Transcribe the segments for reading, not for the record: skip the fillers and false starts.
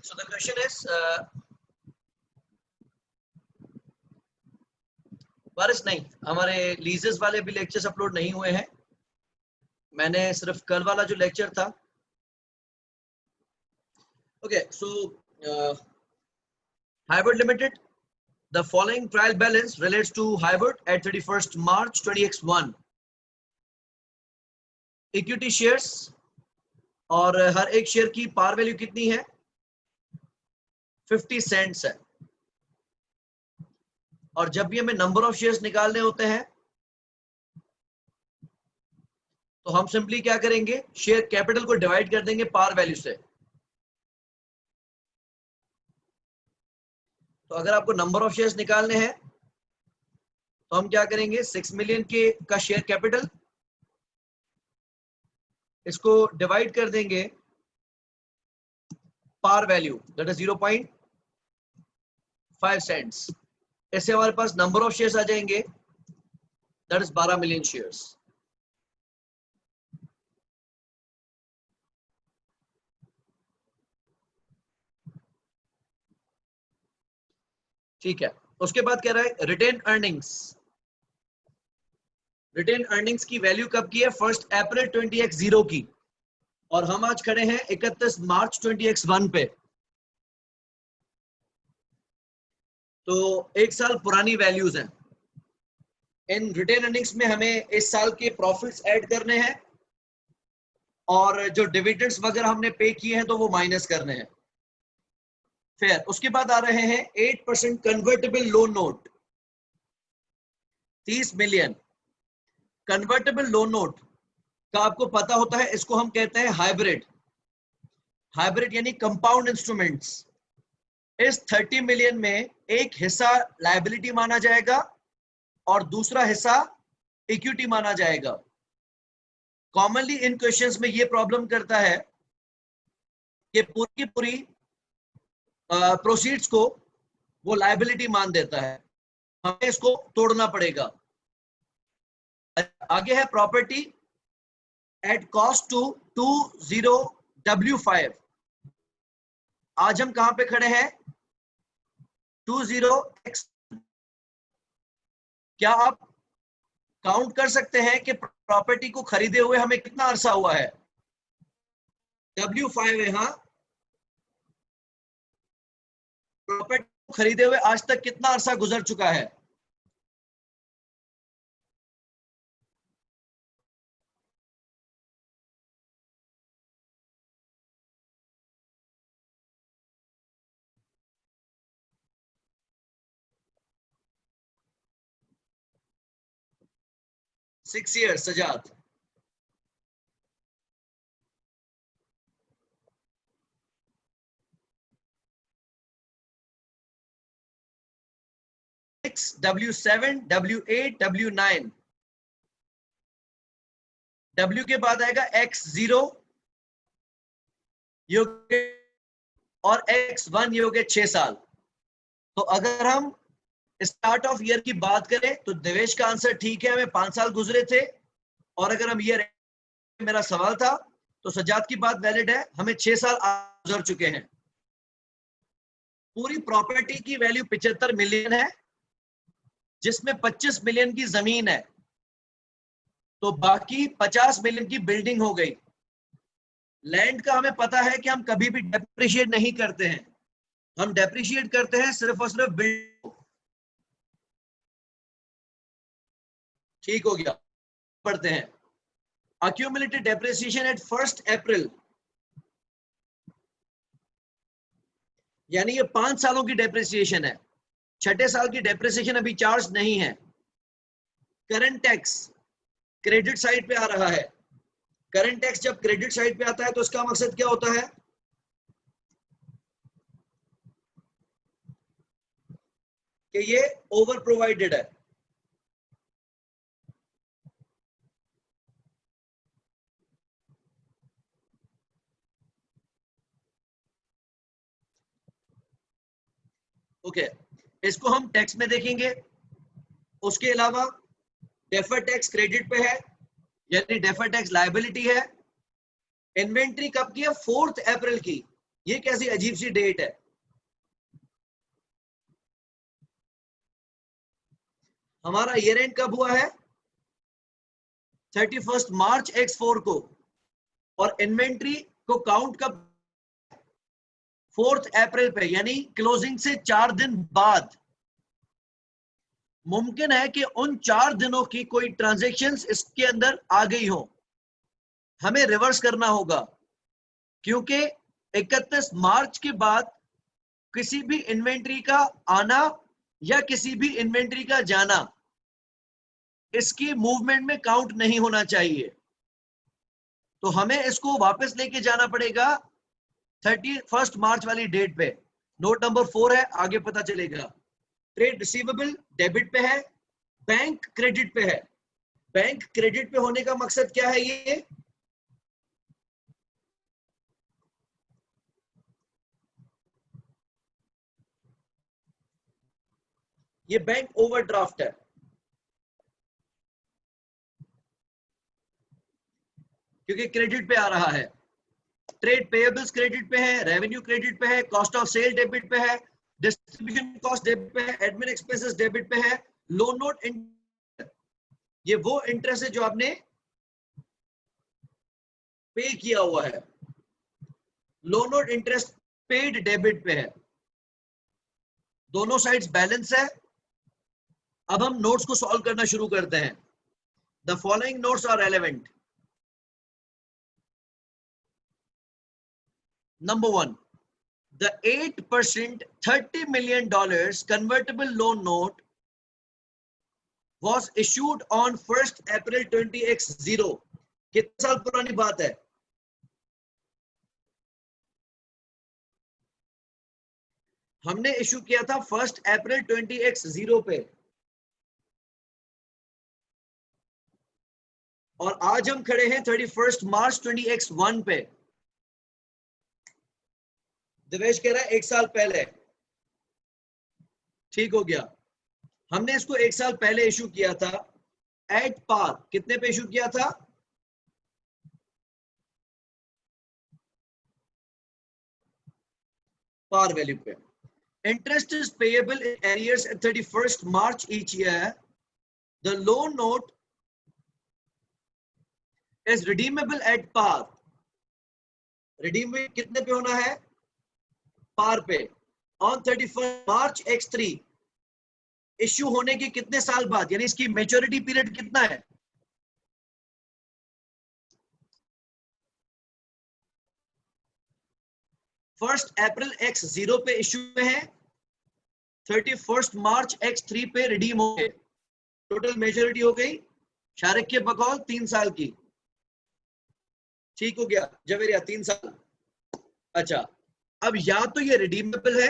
So the question is, बारिश नहीं, हमारे लीजेस वाले भी लेक्चर्स अपलोड नहीं हुए हैं, मैंने सिर्फ कल वाला जो लेक्चर था. Okay, so Hybrid Limited, the following trial balance relates to Hybrid at 31st March 20x1. Equity shares और हर एक शेयर की पार वैल्यू कितनी है? 50 सेंट्स है. और जब भी हमें नंबर ऑफ शेयर्स निकालने होते हैं तो हम सिंपली क्या करेंगे, शेयर कैपिटल को डिवाइड कर देंगे पार वैल्यू से. तो अगर आपको नंबर ऑफ शेयर्स निकालने हैं तो हम क्या करेंगे, 6 मिलियन के का शेयर कैपिटल, इसको डिवाइड कर देंगे par value, that is 0.5 cents. ऐसे हमारे पास नंबर ऑफ शेयर्स आ जाएंगे, दैट इज 12 मिलियन शेयर्स. ठीक है. उसके बाद कह रहा है रिटेन अर्निंग्स. रिटेन अर्निंग्स की वैल्यू कब की है? 1 अप्रैल 20x0 की, और हम आज खड़े हैं 31 मार्च 20x1 पे. तो एक साल पुरानी वैल्यूज हैं. इन रिटेन अर्निंग्स में हमें इस साल के प्रॉफिट्स ऐड करने हैं और जो डिविडेंड्स वगैरह हमने पे किए हैं तो वो माइनस करने हैं. फिर उसके बाद आ रहे हैं 8% convertible loan note, 30 million. Convertible loan note का आपको पता होता है, इसको हम कहते हैं हाइब्रिड. हाइब्रिड यानी कंपाउंड इंस्ट्रूमेंट्स. इस 30 मिलियन में एक हिस्सा लायबिलिटी माना जाएगा और दूसरा हिस्सा इक्विटी माना जाएगा. कॉमनली इन क्वेश्चंस में ये प्रॉब्लम करता है कि पूरी की पूरी प्रोसीड्स को वो लायबिलिटी मान देता है, हमें इसको तोड़ना पड़ेगा. आगे है property at cost to 20W5. आज हम कहां पे खड़े हैं? 20x. क्या आप काउंट कर सकते हैं कि प्रॉपर्टी को खरीदे हुए हमें कितना अरसा हुआ है? W5 है. हाँ, प्रॉपर्टी को खरीदे हुए आज तक कितना अरसा गुजर चुका है? Six years. Sajjad. W7, W8, W9. W के बाद आएगा X0 योग और X1 योग 6 साल. तो अगर हम स्टार्ट ऑफ ईयर की बात करें तो देवेश का आंसर ठीक है, हमें 5 साल गुजरे थे. और अगर हम ईयर, मेरा सवाल था, तो सजाद की बात वैलिड है, हमें 6 साल गुजर चुके हैं. पूरी प्रॉपर्टी की वैल्यू 75 मिलियन है, जिसमें 25 मिलियन की जमीन है, तो बाकी 50 मिलियन की बिल्डिंग हो गई. लैंड का हमें पता है कि हम कभी भी डेप्रिशिएट नहीं करते हैं, हम डेप्रिशिएट करते हैं सिर्फ और सिर्फ बिल्डिंग. ठीक हो गया. पढ़ते हैं accumulated depreciation at 1st April, यानी ये 5 सालों की डेप्रिसिएशन है, 6ठे साल की डेप्रिसिएशन अभी चार्ज नहीं है. करंट टैक्स क्रेडिट साइड पे आ रहा है. करंट टैक्स जब क्रेडिट साइड पे आता है तो इसका मकसद क्या होता है? कि ये ओवर प्रोवाइडेड है. ओके, इसको हम टैक्स में देखेंगे. उसके अलावा डेफर टैक्स क्रेडिट पे है, यानी डेफर टैक्स लायबिलिटी है. इन्वेंट्री कब की है? 4 अप्रैल की, ये कैसी अजीब सी डेट है। हमारा ईयर एंड कब हुआ है? 31 मार्च X4 को, और इन्वेंट्री को काउंट कब? 4 अप्रैल पे, यानी क्लोजिंग से 4 दिन बाद। मुमकिन है कि उन 4 दिनों की कोई ट्रांजैक्शंस इसके अंदर आ गई हो, हमें रिवर्स करना होगा, क्योंकि 31 मार्च के बाद किसी भी इन्वेंट्री का आना या किसी भी इन्वेंट्री का जाना इसकी मूवमेंट में काउंट नहीं होना चाहिए। तो हमें इसको वापस लेके जाना पड़ेगा 31 मार्च वाली डेट पे। नोट नंबर 4 है, आगे पता चलेगा। ट्रेड रिसीवेबल डेबिट पे है, बैंक क्रेडिट पे है। बैंक क्रेडिट पे होने का मकसद क्या है? ये बैंक ओवरड्राफ्ट है, क्योंकि क्रेडिट पे आ रहा है। ट्रेड पेएबल्स क्रेडिट पे है, रेवेन्यू क्रेडिट पे है, कॉस्ट ऑफ सेल डेबिट पे है, डिस्ट्रीब्यूशन कॉस्ट डेबिट पे है, एडमिन एक्सपेंसेस डेबिट पे है, लोन नोट ये वो इंटरेस्ट है जो आपने पे किया हुआ है। Loan note interest paid debit पे है। दोनों साइड्स बैलेंस है। अब हम नोट्स को सॉल्व करना शुरू करते हैं। The following notes are relevant. Number 1, the 8% $30 million convertible loan note was issued on 1st April 20X0। कितने साल पुरानी बात है? हमने इशू किया था 1st अप्रैल 20X0 पे, और आज हम खड़े हैं 31 मार्च 20X1 पे। दिवेश कह रहा है 1 साल पहले। ठीक हो गया। हमने इसको 1 साल पहले इशू किया था एट पार। कितने पे इशू किया था? पार वैल्यू पे। Interest is payable in arrears at 31st March each year. The loan note is redeemable at par. Redeemable कितने पे होना है? पार पे। On 31st March X3, issue होने के कितने साल बाद, यानी इसकी मेच्योरिटी पीरियड कितना है? फर्स्ट अप्रैल X0 पे इश्यू में है, 31 मार्च X3 पे रिडीम हो गए। टोटल मेच्योरिटी हो गई शारिक के बकौल 3 साल की। ठीक हो गया जवेरिया, 3 साल। अच्छा, अब या तो ये रिडीमेबल है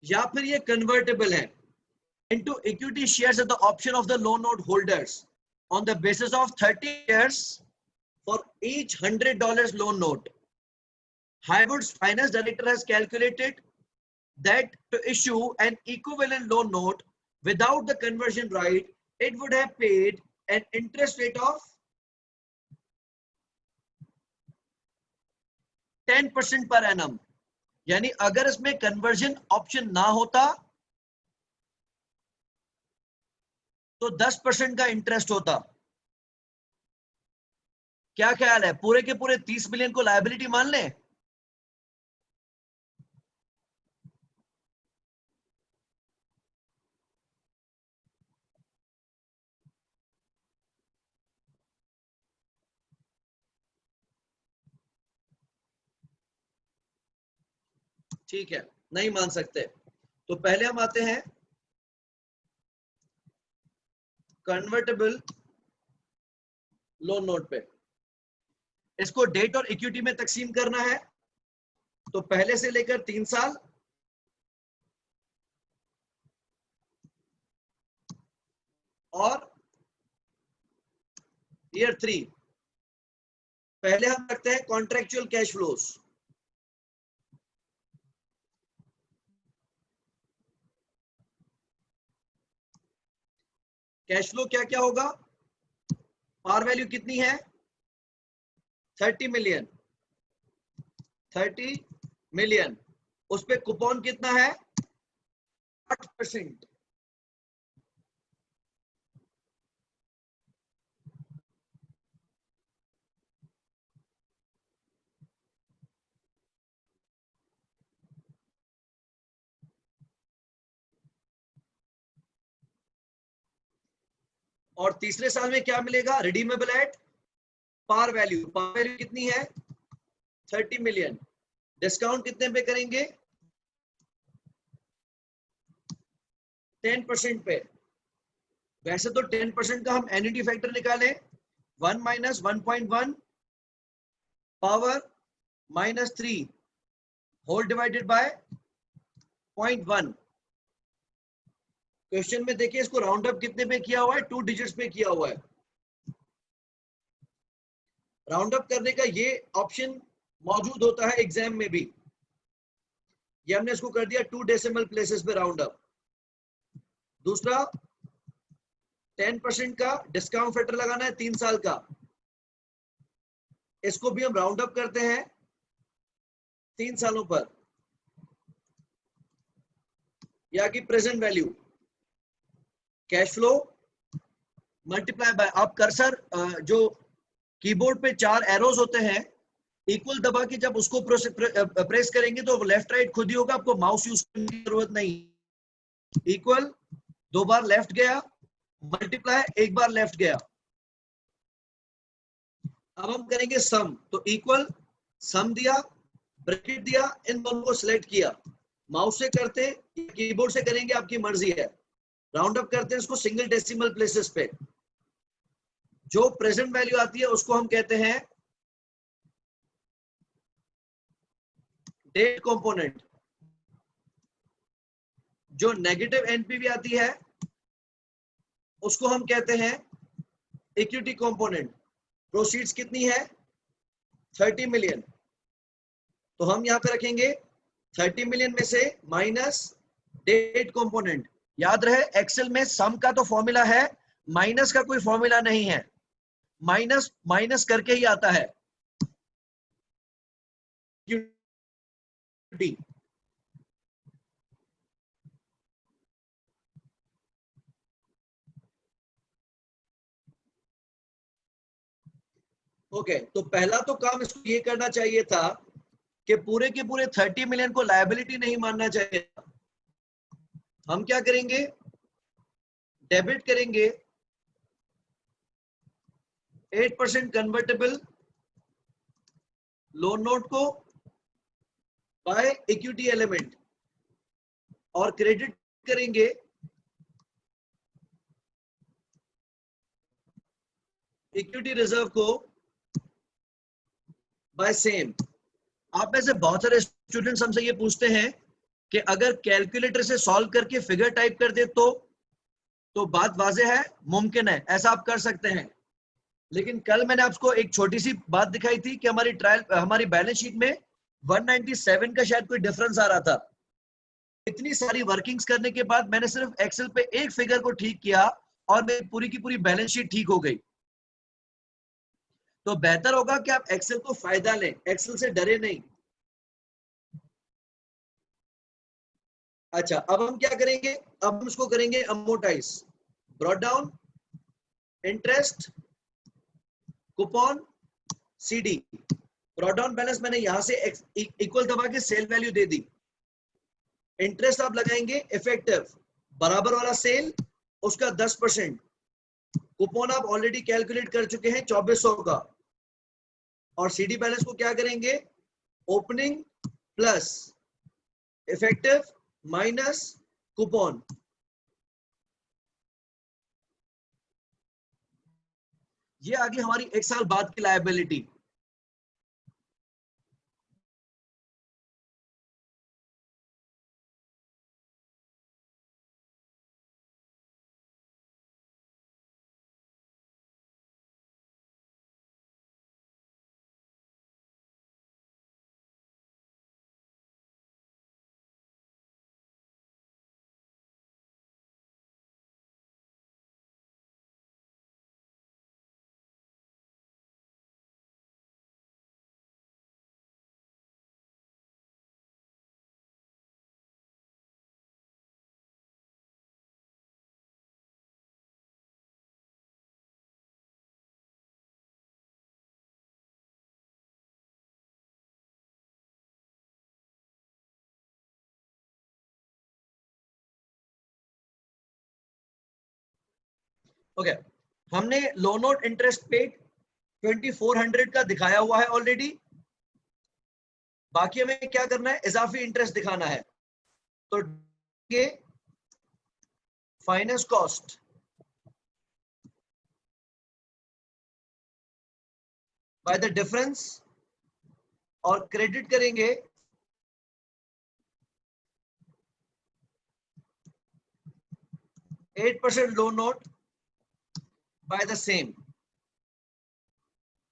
या फिर ये कन्वर्टेबल है into equity shares at the option of the loan note holders on the basis of 30 years for each $100 loan note. Highwood's finance director has calculated that to issue an equivalent loan note without the conversion right, it would have paid an interest rate of 10% per annum। यानी अगर इसमें conversion option ना होता तो 10% का interest होता। क्या ख्याल है, पूरे के पूरे 30 मिलियन को लायबिलिटी मान लें? ठीक है, नहीं मान सकते। तो पहले हम आते हैं कन्वर्टेबल लोन नोट पे। इसको डेट और इक्विटी में तकसीम करना है, तो पहले से लेकर 3 साल और ईयर 3। पहले हम रखते हैं contractual cash flows. Cash flow क्या क्या होगा? पार वैल्यू कितनी है? 30 मिलियन, 30 मिलियन, उस पे कूपन कितना है? 8%। और तीसरे साल में क्या मिलेगा? Redeemable at par value. Par value कितनी है? 30 मिलियन। डिस्काउंट कितने पे करेंगे? 10% पे। वैसे तो 10% का हम एन्युटी फैक्टर निकालें, 1 minus 1.1 power -3 whole divided by 0.1। Question में देखिए इसको राउंड अप कितने पे किया हुआ है? 2 डिजिट्स पे किया हुआ है। राउंड अप करने का ये ऑप्शन मौजूद होता है एग्जाम में भी। ये हमने इसको कर दिया 2 डेसिमल प्लेसेस पे राउंड अप। दूसरा 10% का डिस्काउंट फैक्टर लगाना है 3 साल का, इसको भी हम राउंड अप करते हैं 3 सालों पर, या कि present value cash flow multiply by. आप कर्सर जो कीबोर्ड पे 4 एरोज होते हैं, इक्वल दबा के जब उसको प्रेस करेंगे तो लेफ्ट राइट खुद ही होगा, आपको माउस यूज करने की जरूरत नहीं। इक्वल 2 बार लेफ्ट गया, मल्टीप्लाई 1 बार लेफ्ट गया। अब हम करेंगे सम, तो इक्वल सम दिया, ब्रैकेट दिया, इन दोनों को सिलेक्ट किया। माउस से करते कीबोर्ड से करेंगे, आपकी मर्जी है। राउंड अप करते हैं इसको सिंगल डेसिमल प्लेसेस पे। जो प्रेजेंट वैल्यू आती है उसको हम कहते हैं डेट कंपोनेंट। जो नेगेटिव एनपीवी आती है उसको हम कहते हैं इक्विटी कंपोनेंट। प्रोसीड्स कितनी है? 30 मिलियन। तो हम यहां पे रखेंगे 30 मिलियन में से माइनस डेट कंपोनेंट। याद रहे एक्सेल में सम का तो फॉर्मूला है, माइनस का कोई फॉर्मूला नहीं है। माइनस माइनस करके ही आता है। ओके, तो पहला तो काम इसको ये करना चाहिए था कि पूरे के पूरे 30 मिलियन को लायबिलिटी नहीं मानना चाहिए था। हम क्या करेंगे? डेबिट करेंगे 8% कन्वर्टेबल लोन नोट को बाय इक्विटी एलिमेंट, और क्रेडिट करेंगे इक्विटी रिजर्व को बाय सेम। आप में से बहुत सारे स्टूडेंट्स हमसे ये पूछते हैं कि अगर कैलकुलेटर से सॉल्व करके फिगर टाइप कर दे तो बात वाजे है, मुमकिन है, ऐसा आप कर सकते हैं। लेकिन कल मैंने आपको एक छोटी सी बात दिखाई थी कि हमारी बैलेंस शीट में 197 का शायद कोई डिफरेंस आ रहा था। इतनी सारी वर्किंग्स करने के बाद मैंने सिर्फ एक्सेल पे एक फिगर को ठीक किया और मेरी पूरी की पूरी बैलेंस शीट ठीक हो गई। तो बेहतर होगा कि आप एक्सेल को फायदा लें, एक्सेल से डरे नहीं। अच्छा, अब हम क्या करेंगे? अब हम इसको करेंगे amortise. Brought down interest coupon CD. Brought down balance मैंने यहां से इक्वल दबा के सेल वैल्यू दे दी। इंटरेस्ट आप लगाएंगे इफेक्टिव बराबर वाला सेल, उसका 10%। कूपन आप ऑलरेडी कैलकुलेट कर चुके हैं 2400 का। और सीडी बैलेंस को क्या करेंगे? Opening plus effective minus coupon. ये आगे हमारी 1 साल बाद की लायबिलिटी। ओके, हमने लोन नोट इंटरेस्ट पेड 2400 का दिखाया हुआ है ऑलरेडी। बाकी हमें क्या करना है, इजाफी इंटरेस्ट दिखाना है। तो ये finance cost by the difference और क्रेडिट करेंगे 8% loan note by the same.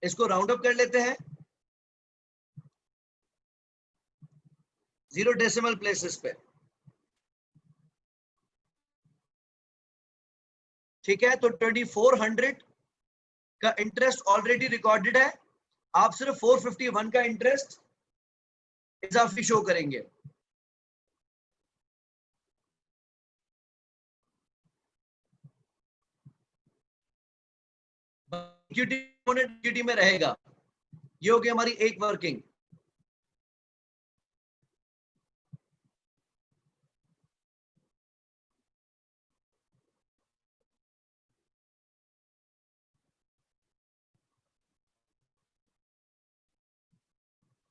इसको राउंड अप कर लेते हैं 0 डेसिमल प्लेसेस पे। ठीक है, तो 2400 का इंटरेस्ट ऑलरेडी रिकॉर्डेड है, आप सिर्फ 451 का इंटरेस्ट इजाफी शो करेंगे। इक्विटी में रहेगा। ये हो गई हमारी एक working.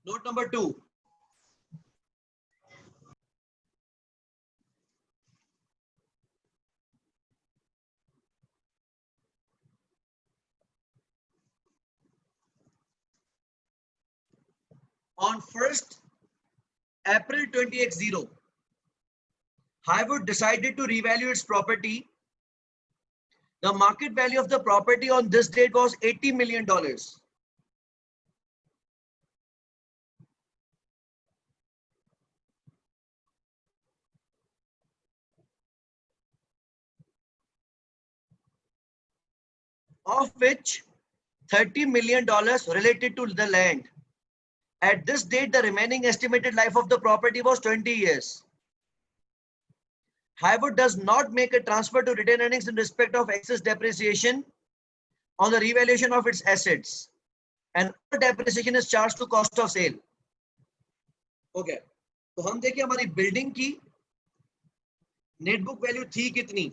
Note number 2, on 1st April 2010, Highwood decided to revalue its property. The market value of the property on this date was $80 million. Of which $30 million related to the land. At this date, the remaining estimated life of the property was 20 years. Highwood does not make a transfer to retained earnings in respect of excess depreciation on the revaluation of its assets, and all depreciation is charged to cost of sale. Okay, तो हम देखिए हमारी building की net book value थी कितनी,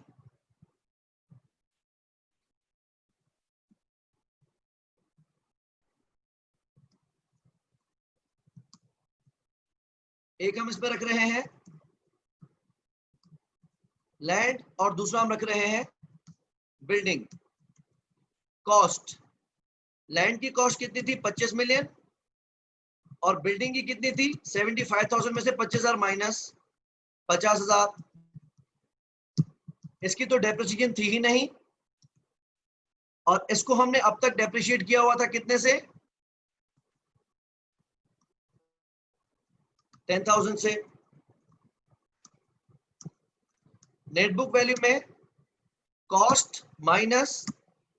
एक हम इस पर रख रहे हैं लैंड और दूसरा हम रख रहे हैं बिल्डिंग। कॉस्ट, लैंड की कॉस्ट कितनी थी 25 मिलियन और बिल्डिंग की कितनी थी 75,000 में से 25,000 माइनस 50,000। इसकी तो डेप्रिसिएशन थी ही नहीं, और इसको हमने अब तक डेप्रिशिएट किया हुआ था कितने से 10,000 से। नेट बुक वैल्यू में कॉस्ट माइनस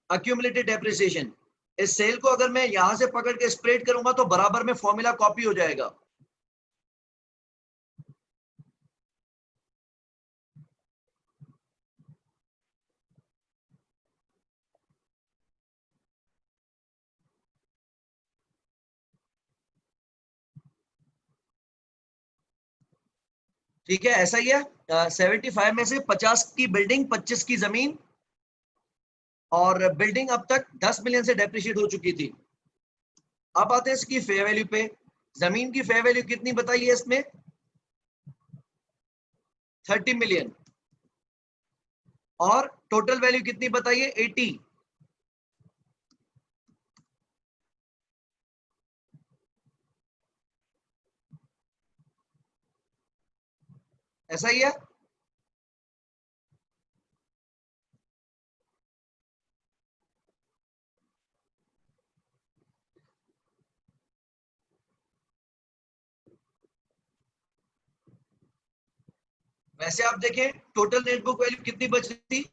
अक्यूमुलेटेड डेप्रिसिएशन, इस सेल को अगर मैं यहां से पकड़ के स्प्रेड करूंगा तो बराबर में फॉर्मूला कॉपी हो जाएगा। ठीक है, ऐसा ही है। 75 में से 50 की बिल्डिंग 25 की जमीन, और बिल्डिंग अब तक 10 मिलियन से डेप्रिशिएट हो चुकी थी। अब आते हैं इसकी फेयर वैल्यू पे। जमीन की फेयर वैल्यू कितनी बताइए इसमें 30 मिलियन, और टोटल वैल्यू कितनी बताइए 80। ऐसा ही है। वैसे आप देखें टोटल नेट बुक वैल्यू कितनी बच रही थी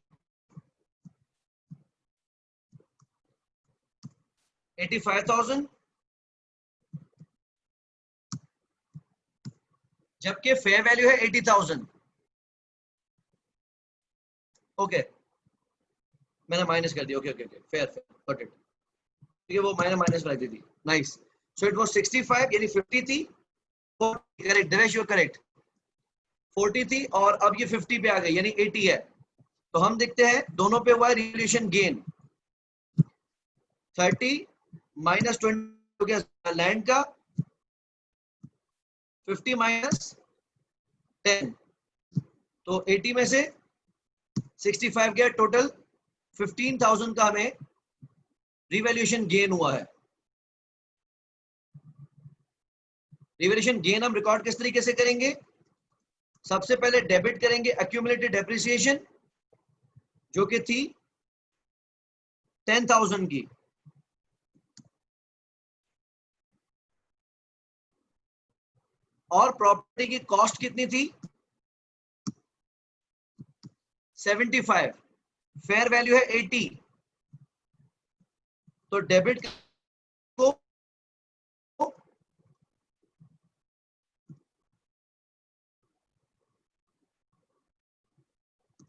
85,000, जबकि फेयर वैल्यू है 80,000। ओके, मैंने माइनस कर दिया। Okay okay okay, fair got it. ठीक है, वो मैंने माइनस कर दी थी। नाइस। सो इट वाज 65 यानी 50 थी। Correct Dinesh, you correct. 40 थी और अब ये 50 पे आ गई यानी 80 है। तो हम देखते हैं दोनों पे हुआ है रिवैल्यूएशन गेन। 30 माइनस 20 हो गया लैंड का, 50 माइनस 10, तो 80 में से 65 गया, टोटल 15,000 का हमें रिवैल्यूएशन गेन हुआ है। रिवैल्यूएशन गेन हम रिकॉर्ड किस तरीके से करेंगे? सबसे पहले डेबिट करेंगे एक्यूमुलेटेड डेप्रिसिएशन जो कि थी 10,000 की, और प्रॉपर्टी की कॉस्ट कितनी थी? 75, फेयर वैल्यू है 80, तो डेबिट को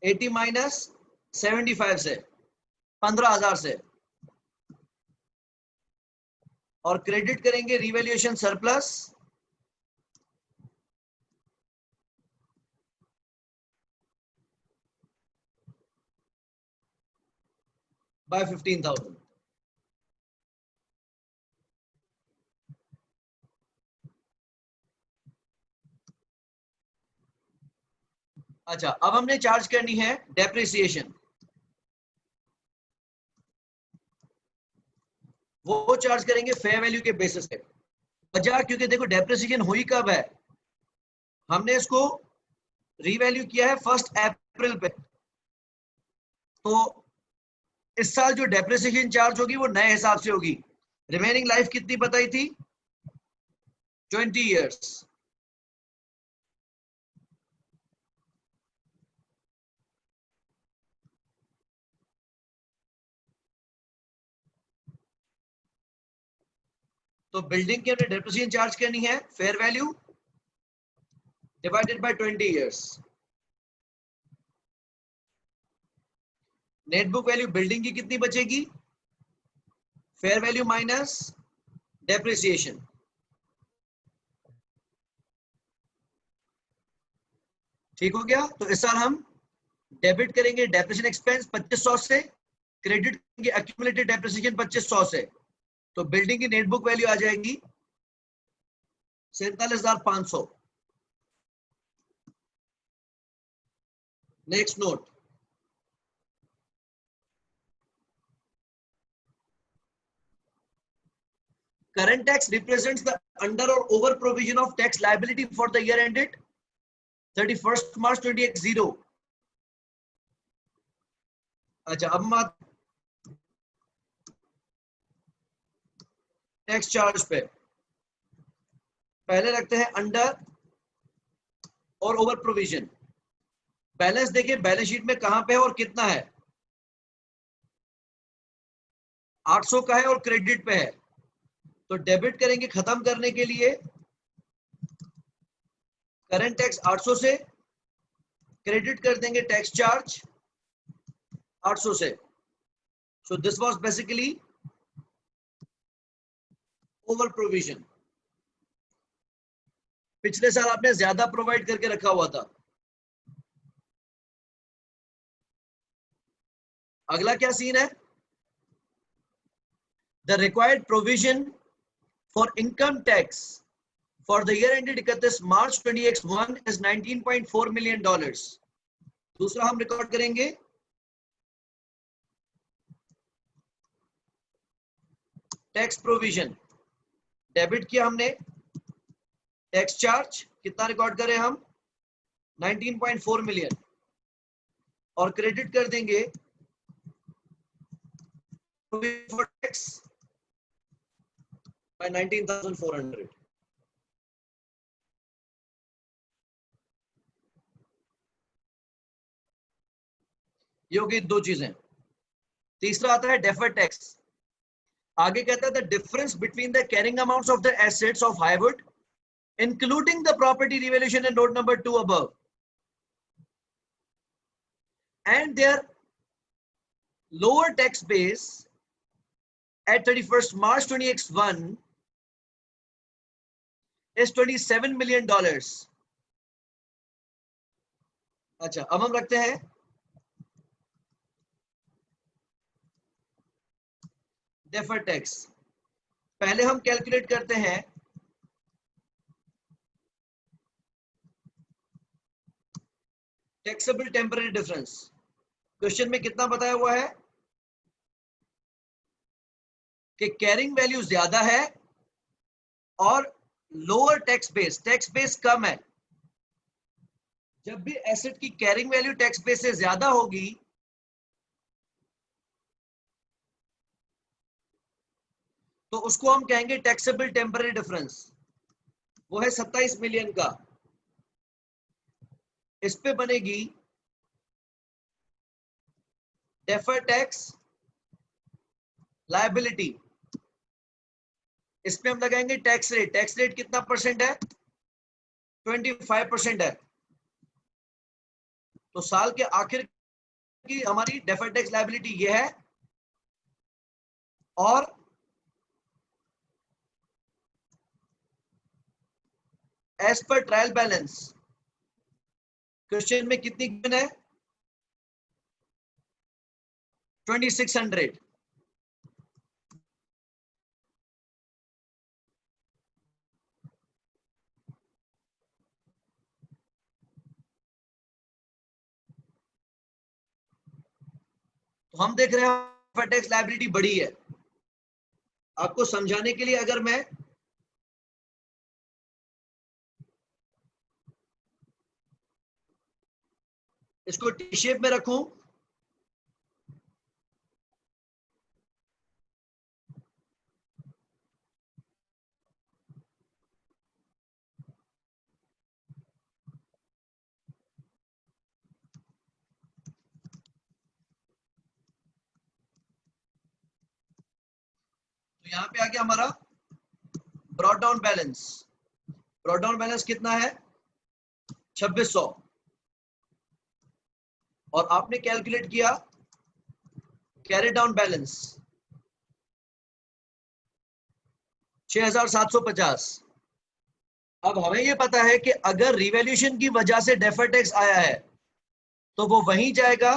80 माइनस 75 से 15,000 से, और क्रेडिट करेंगे रिवैल्यूएशन सरप्लस बाय 15,000। अच्छा, अब हमने चार्ज करनी है डेप्रिसिएशन। वो चार्ज करेंगे फेयर वैल्यू के बेसिस पे। वजह क्योंकि देखो डेप्रिसिएशन हुई कब है, हमने इसको रीवैल्यू किया है 1 अप्रैल पे, तो इस साल जो डेप्रिसिएशन चार्ज होगी वो नए हिसाब से होगी। रिमेनिंग लाइफ कितनी बताई थी? 20 इयर्स। तो बिल्डिंग के हमने डेप्रिसिएशन चार्ज करनी है fair value divided by 20 years. Net book value building की कितनी बचेगी? Fair value minus depreciation. ठीक हो गया? तो इस साल हम डेबिट करेंगे डेप्रिसिएशन एक्सपेंस 2500 से, क्रेडिट करेंगे एक्यूमुलेटेड डेप्रिसिएशन 2500 से, तो बिल्डिंग की नेट बुक वैल्यू आ जाएगी 47,500। Next note, current tax represents the under or over provision of tax liability for the year ended 31st March 2080। अच्छा, अब टैक्स चार्ज पे पहले रखते हैं अंडर और ओवर प्रोविजन। बैलेंस देखिए बैलेंस शीट में कहां पे है और कितना है, 800 का है और क्रेडिट पे है, तो डेबिट करेंगे खत्म करने के लिए करंट टैक्स 800 से, क्रेडिट कर देंगे टैक्स चार्ज 800 से। So this was basically over provision. पिछले साल आपने ज्यादा प्रोवाइड करके रखा हुआ था। अगला क्या सीन है? The required provision for income tax for the year ended 31 March 2021 is $19.4 million। दूसरा हम रिकॉर्ड करेंगे टैक्स प्रोविजन। डेबिट किया हमने टैक्स चार्ज, कितना रिकॉर्ड करें हम? 19.4 मिलियन, और क्रेडिट कर देंगे फॉर टैक्स बाय 19,400। ये हो गई दो चीजें। तीसरा आता है डेफर्ड टैक्स। आगे कहता है the difference between the carrying amounts of the assets of Highwood including the property revaluation in note number 2 above and their lower tax base at 31st March 2021 is $27 million। अच्छा, अब हम रखते हैं deferred tax. पहले हम calculate करते हैं taxable temporary difference. Question में कितना बताया हुआ है कि कैरिंग वैल्यू ज्यादा है और लोअर टैक्स बेस कम है। जब भी एसेट की कैरिंग वैल्यू टैक्स बेस से ज्यादा होगी तो उसको हम कहेंगे टैक्सेबल टेम्पररी डिफरेंस। वो है 27 मिलियन का। इस पे बनेगी डेफर्ड टैक्स लायबिलिटी। इसमें हम लगाएंगे टैक्स रेट। टैक्स रेट कितना परसेंट है? 25% है। तो साल के आखिर की हमारी डेफर्ड टैक्स लायबिलिटी ये है। और as per trial balance question में कितनी गिवन है? 2600। तो हम देख रहे हैं टैक्स लायबिलिटी बड़ी है। आपको समझाने के लिए अगर मैं इसको टी शेप में रखूं तो यहां पे आ गया हमारा brought down balance. Brought down balance कितना है? 2600। और आपने कैलकुलेट किया कैरी डाउन बैलेंस 6750। अब हमें यह पता है कि अगर रिवैल्यूएशन की वजह से डेफर्ड टैक्स आया है तो वो वहीं जाएगा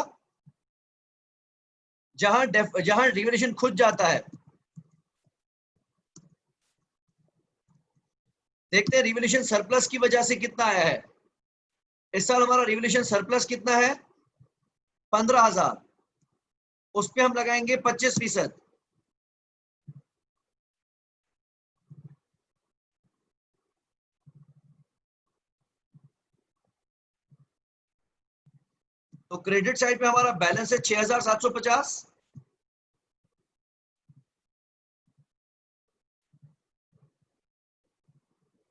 जहां रिवैल्यूएशन खुद जाता है। देखते हैं रिवैल्यूएशन सरप्लस की वजह से कितना आया है। इस साल हमारा रिवैल्यूएशन सरप्लस कितना है? 15,000। उस पे हम लगाएंगे 25%। तो क्रेडिट साइड पे हमारा बैलेंस है 6750।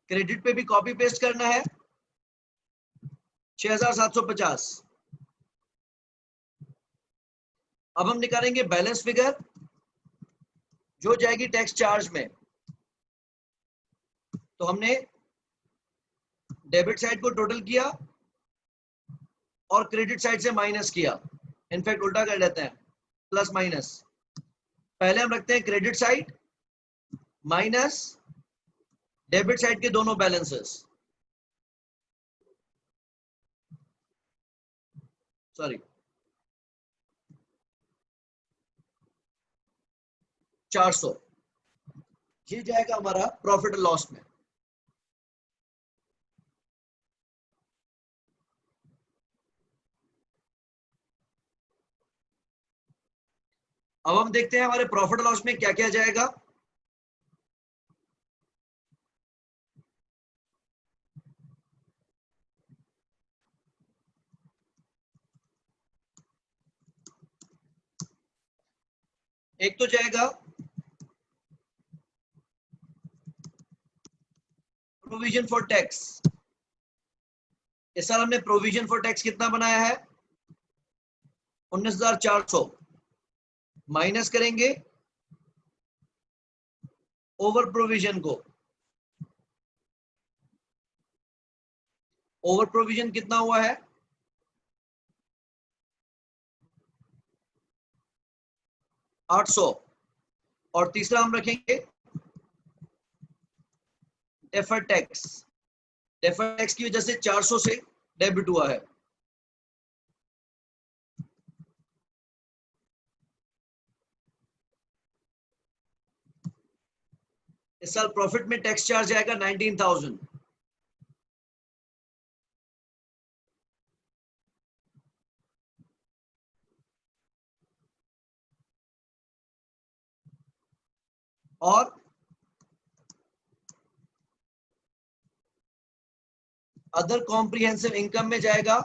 क्रेडिट पे भी कॉपी पेस्ट करना है 6750। अब हम निकालेंगे बैलेंस फिगर जो जाएगी टैक्स चार्ज में। तो हमने डेबिट साइड को टोटल किया और क्रेडिट साइड से माइनस किया। इनफैक्ट उल्टा कर लेते हैं, प्लस माइनस। पहले हम रखते हैं credit side minus debit side के दोनों बैलेंसेस। सॉरी 400। ये जाएगा हमारा प्रॉफिट लॉस में। अब हम देखते हैं हमारे प्रॉफिट लॉस में क्या क्या जाएगा। एक तो जाएगा प्रोविजन फॉर टैक्स। इस साल हमने प्रोविजन फॉर टैक्स कितना बनाया है? 19,400। माइनस करेंगे ओवर प्रोविजन को। ओवर प्रोविजन कितना हुआ है? 800। और तीसरा हम रखेंगे डेफर्ड टैक्स। डेफर्ड टैक्स की वजह से 400 से डेबिट हुआ है। इस साल प्रॉफिट में टैक्स चार्ज आएगा 19,000। और अदर कॉम्प्रिहेंसिव इनकम में जाएगा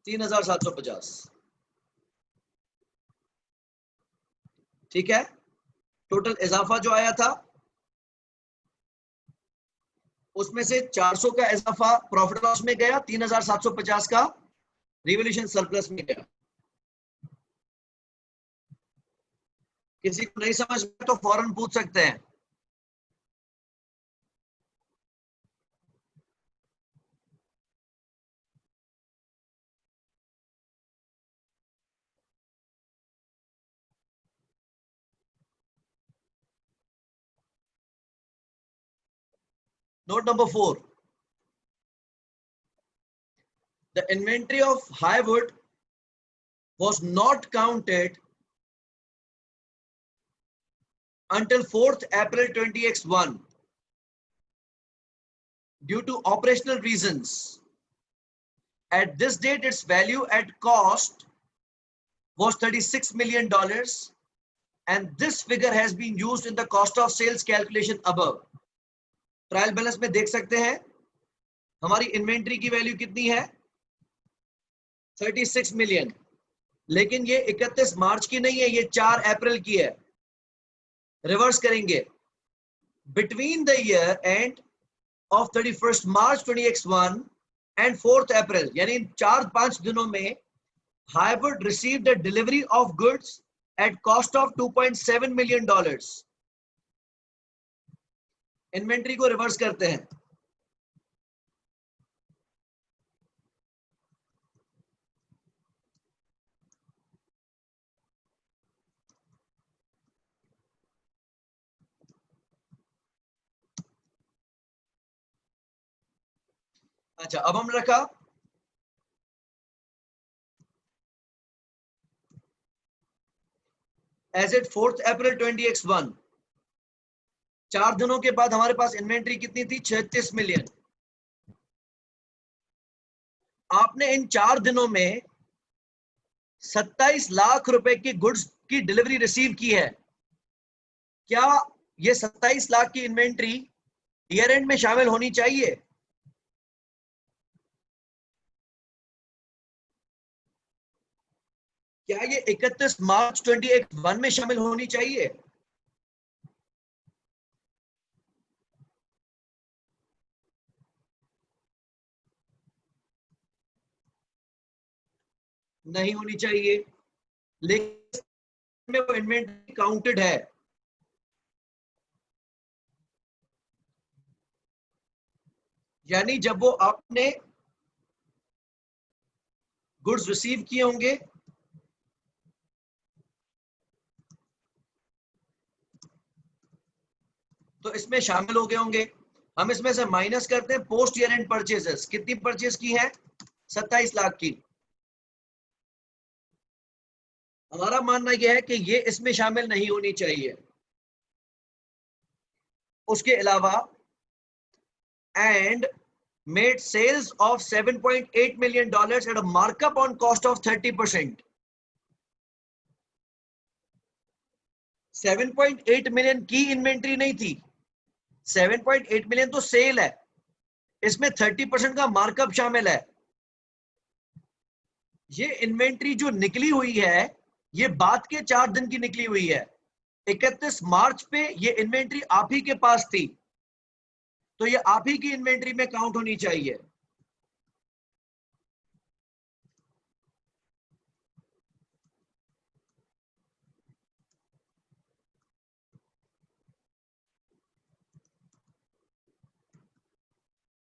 3,750। ठीक है, टोटल इजाफा जो आया था उसमें से 400 का इजाफा प्रॉफिट लॉस में गया, 3,750 का रिवोल्यूशन सरप्लस में गया। किसी को नहीं समझ में तो फौरन पूछ सकते हैं। Note number 4, the inventory of Highwood was not counted until 4th April 2021 due to operational reasons. At this date, its value at cost was $36 million, and this figure has been used in the cost of sales calculation above. Trial balance में देख सकते हैं हमारी inventory की value कितनी है, 36 million, लेकिन ये 31 मार्च की नहीं है, ये 4 अप्रैल की है। रिवर्स करेंगे, between the year and of 31st March 2021 and 4th April, यानी 4-5 दिनों में Highwood received a delivery of goods at cost of $2.7 million. Inventory को रिवर्स करते हैं। अच्छा, अब हम रखा एज एट 4th अप्रैल 2021, 4 दिनों के बाद हमारे पास इन्वेंट्री कितनी थी, 36 मिलियन। आपने इन 4 दिनों में 27 लाख रुपए की गुड्स की डिलीवरी रिसीव की है। क्या ये 27 लाख की इन्वेंट्री ईयर एंड में शामिल होनी चाहिए? क्या ये 31 मार्च 2021 में शामिल होनी चाहिए? नहीं होनी चाहिए, लेकिन में वो इन्वेंट्री काउंटेड है। यानी जब वो आपने गुड्स रिसीव किए होंगे तो इसमें शामिल हो गए होंगे। हम इसमें से माइनस करते हैं पोस्ट ईयर एंड परचेजेस। कितनी परचेज की है, 27 लाख की। हमारा मानना यह है कि ये इसमें शामिल नहीं होनी चाहिए। उसके अलावा and made sales of $7.8 million at a markup on cost of 30%. 7.8 million की इन्वेंट्री नहीं थी, 7.8 मिलियन तो सेल है, इसमें 30% का मार्कअप शामिल है। ये इन्वेंट्री जो निकली हुई है ये बाद के 4 दिन की निकली हुई है। 31 मार्च पे ये इन्वेंट्री आप ही के पास थी, तो ये आप ही की इन्वेंट्री में काउंट होनी चाहिए।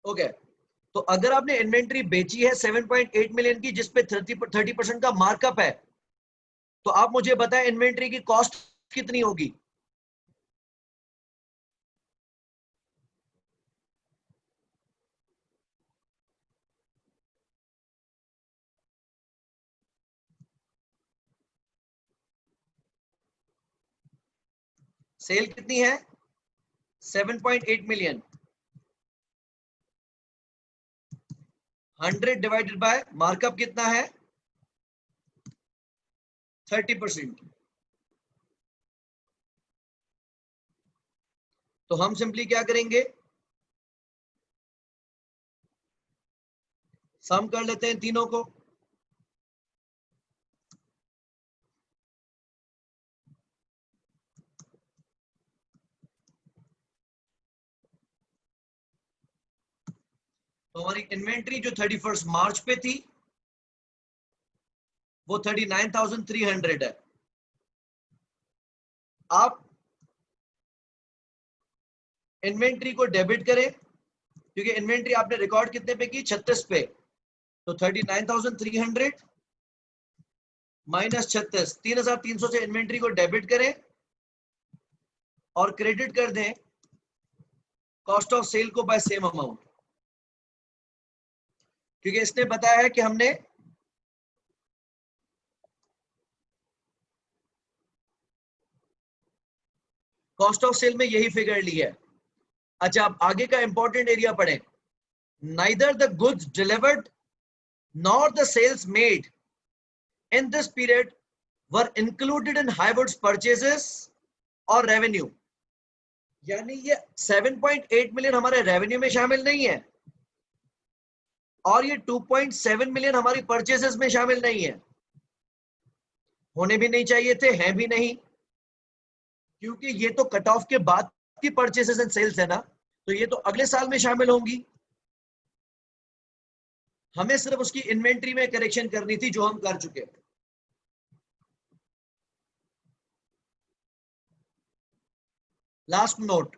ओके, तो अगर आपने इन्वेंट्री बेची है 7.8 मिलियन की जिसपे 30% का मार्कअप है, तो आप मुझे बताएं इन्वेंट्री की कॉस्ट कितनी होगी? सेल कितनी है? 7.8 मिलियन। 100 डिवाइडेड बाय मार्कअप कितना है? 30%। तो हम सिंपली क्या करेंगे, सम कर लेते हैं तीनों को। तो हमारी इन्वेंट्री जो 31 मार्च पे थी वो 39,300 है। आप इन्वेंट्री को डेबिट करें, क्योंकि इन्वेंट्री आपने रिकॉर्ड कितने पे की? 36 पे। तो 39,300 माइनस 36, 3,300 से इन्वेंट्री को डेबिट करें और क्रेडिट कर दें कॉस्ट ऑफ सेल को बाय सेम अमाउंट, क्योंकि इसने बताया है कि हमने कॉस्ट ऑफ सेल में यही फिगर ली है। अच्छा, आप आगे का इंपॉर्टेंट एरिया पढ़ें। Neither the goods delivered nor the sales made in this period were included in Highwood's purchases और रेवेन्यू। यानी ये 7.8 मिलियन हमारे रेवेन्यू में शामिल नहीं है और ये 2.7 मिलियन हमारी परचेसेस में शामिल नहीं है। होने भी नहीं चाहिए थे, हैं भी नहीं, क्योंकि ये तो कट ऑफ के बाद की परचेसेस एंड सेल्स है ना, तो ये तो अगले साल में शामिल होंगी। हमें सिर्फ उसकी इन्वेंट्री में करेक्शन करनी थी, जो हम कर चुके। लास्ट नोट,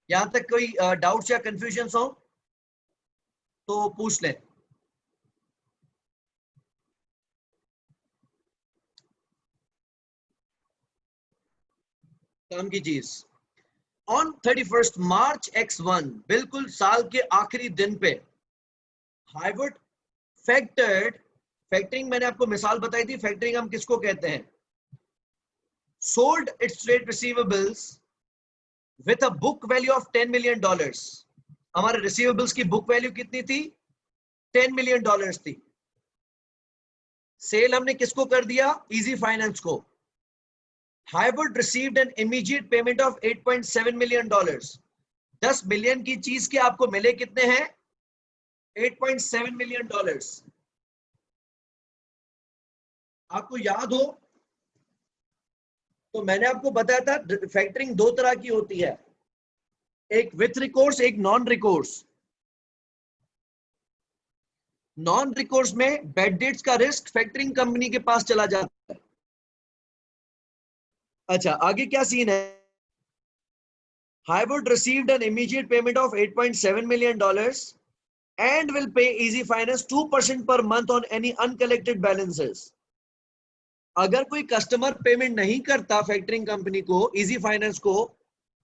यहां तक कोई डाउट्स या कंफ्यूजन हो तो पूछ लें। काम की चीज, ऑन 31 मार्च X1, बिल्कुल साल के आखिरी दिन पे, हाईवुड फैक्टर्ड, फैक्टरिंग मैंने आपको मिसाल बताई थी, फैक्टरिंग हम किसको कहते हैं? Sold it's trade receivables with a book value of $10 million. हमारे रिसीवेबल्स की बुक वैल्यू कितनी थी? $10 मिलियन थी। सेल हमने किसको कर दिया? इजी फाइनेंस को। Highwood received an immediate payment of $8.7 million. 10 million की चीज के आपको मिले कितने हैं? $8.7 मिलियन। आपको याद हो तो मैंने आपको बताया था फैक्टरिंग दो तरह की होती है, एक विथ रिकोर्स, एक नॉन रिकोर्स। नॉन रिकोर्स में बैड डेट्स का रिस्क फैक्टरिंग कंपनी के पास चला जाता है। अच्छा, आगे क्या सीन है? Highwood received an immediate payment of $8.7 million and will pay Easy Finance 2% per month on any uncollected balances. अगर कोई कस्टमर पेमेंट नहीं करता फैक्टरिंग कंपनी को, इजी फाइनेंस को,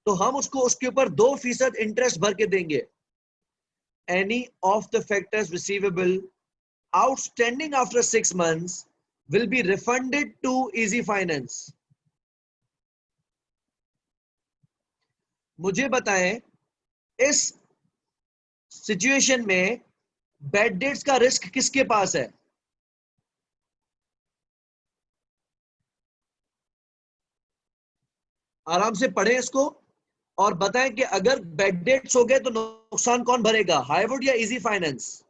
तो हम उसको उसके ऊपर 2% इंटरेस्ट भर के देंगे। Any of the factors receivable outstanding after 6 months will be refunded to Easy Finance. मुझे बताएं, इस सिचुएशन में बैड डेट्स का रिस्क किसके पास है? आराम से पढ़ें इसको और बताएं कि अगर बैड डेट्स हो गए तो नुकसान कौन भरेगा, हाईवुड या इजी फाइनेंस?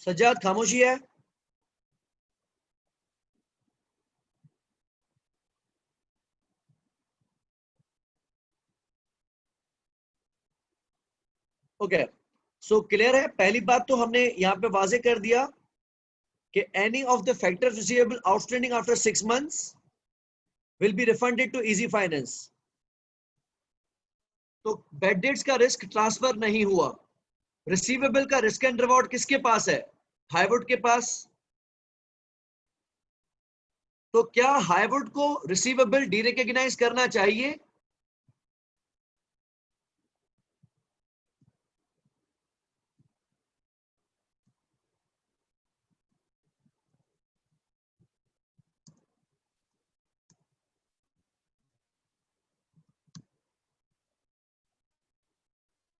सज्जाद खामोशी है। ओके, सो क्लियर है। पहली बात तो हमने यहां पे वाजे कर दिया कि any of the factors receivable outstanding after 6 months will be refunded to Easy Finance. तो बैड डेट्स का रिस्क ट्रांसफर नहीं हुआ। रिसीवेबल का रिस्क एंड रिवॉर्ड किसके पास है? हाईवुड के पास। तो क्या हाईवुड को रिसीवेबल डीरिकॉग्नाइज करना चाहिए?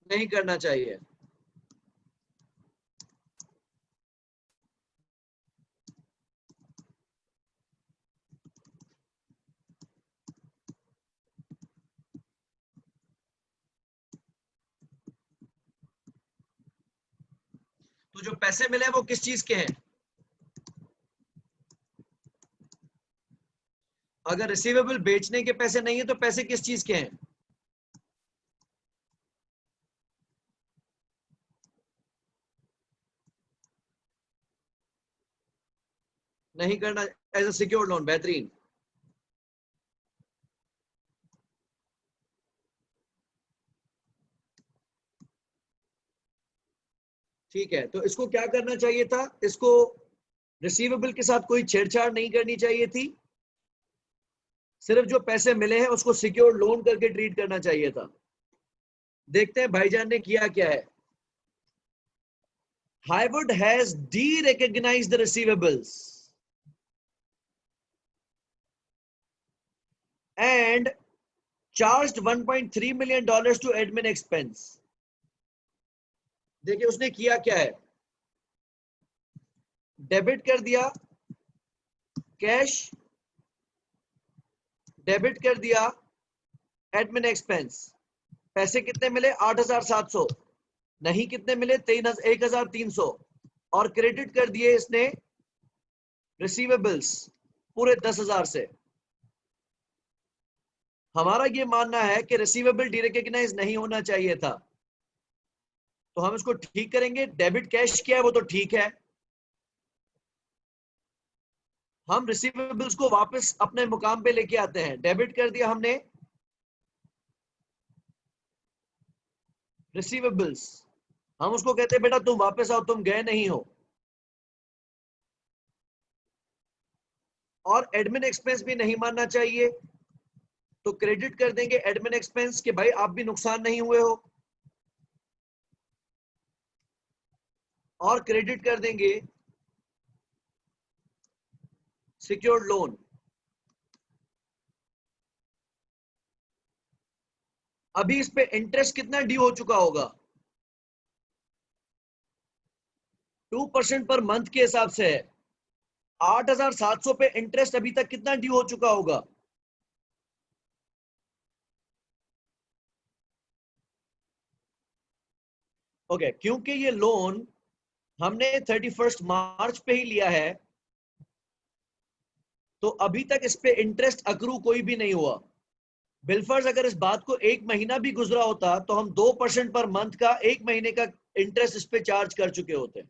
नहीं करना चाहिए। तो जो पैसे मिले वो किस चीज के हैं? अगर रिसीवेबल बेचने के पैसे नहीं है तो पैसे किस चीज के हैं? नहीं करना। एज अ सिक्योर्ड लोन, बेहतरीन। ठीक है, तो इसको क्या करना चाहिए था? इसको रिसीवेबल के साथ कोई छेड़छाड़ नहीं करनी चाहिए थी, सिर्फ जो पैसे मिले हैं उसको सिक्योर्ड लोन करके ट्रीट करना चाहिए था। देखते हैं भाईजान ने किया क्या है। Highwood has de-recognized the receivables and charged $1.3 million to admin expense. देखिए उसने किया क्या है, डेबिट कर दिया कैश, डेबिट कर दिया एडमिन एक्सपेंस। पैसे कितने मिले? 8,700। नहीं, कितने मिले? 1,300। और क्रेडिट कर दिए इसने रिसीवेबल्स पूरे 10,000 से। हमारा ये मानना है कि रिसीवेबल डीरिकॉग्नाइज नहीं होना चाहिए था, तो हम इसको ठीक करेंगे। डेबिट कैश किया है वो तो ठीक है, हम रिसीवेबल्स को वापस अपने मुकाम पे लेके आते हैं। डेबिट कर दिया हमने रिसीवेबल्स, हम उसको कहते हैं बेटा तुम वापस आओ, तुम गए नहीं हो। और एडमिन एक्सपेंस भी नहीं मानना चाहिए, तो क्रेडिट कर देंगे एडमिन एक्सपेंस के भाई आप भी नुकसान नहीं हुए हो। और क्रेडिट कर देंगे सिक्योर्ड लोन। अभी इस पे इंटरेस्ट कितना ड्यू हो चुका होगा? 2% पर मंथ के हिसाब से है। 8,700 पे इंटरेस्ट अभी तक कितना ड्यू हो चुका होगा? ओके, क्योंकि ये लोन हमने 31 मार्च पे ही लिया है, तो अभी तक इस पे इंटरेस्ट अक्रू कोई भी नहीं हुआ। बिलफर्ज अगर इस बात को एक महीना भी गुजरा होता तो हम 2% पर मंथ का एक महीने का इंटरेस्ट इस पे चार्ज कर चुके होते।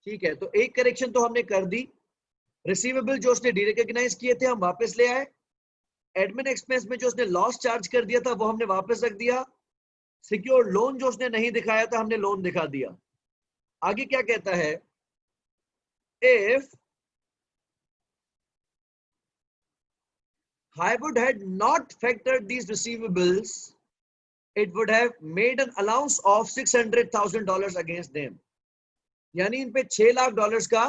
ठीक है, तो एक करेक्शन तो हमने कर दी। रिसीवेबल जो उसने डीरिकॉग्नाइज किए थे हम वापस ले आए। एडमिन एक्सपेंस में जो उसने लॉस चार्ज कर दिया था वो हमने वापस रख दिया। सिक्योर लोन जो उसने नहीं दिखाया था हमने लोन दिखा दिया। आगे क्या कहता है? If Highwood had not factored these receivables, it would have made an allowance of $600,000 against them. यानी इन पे $6 लाख का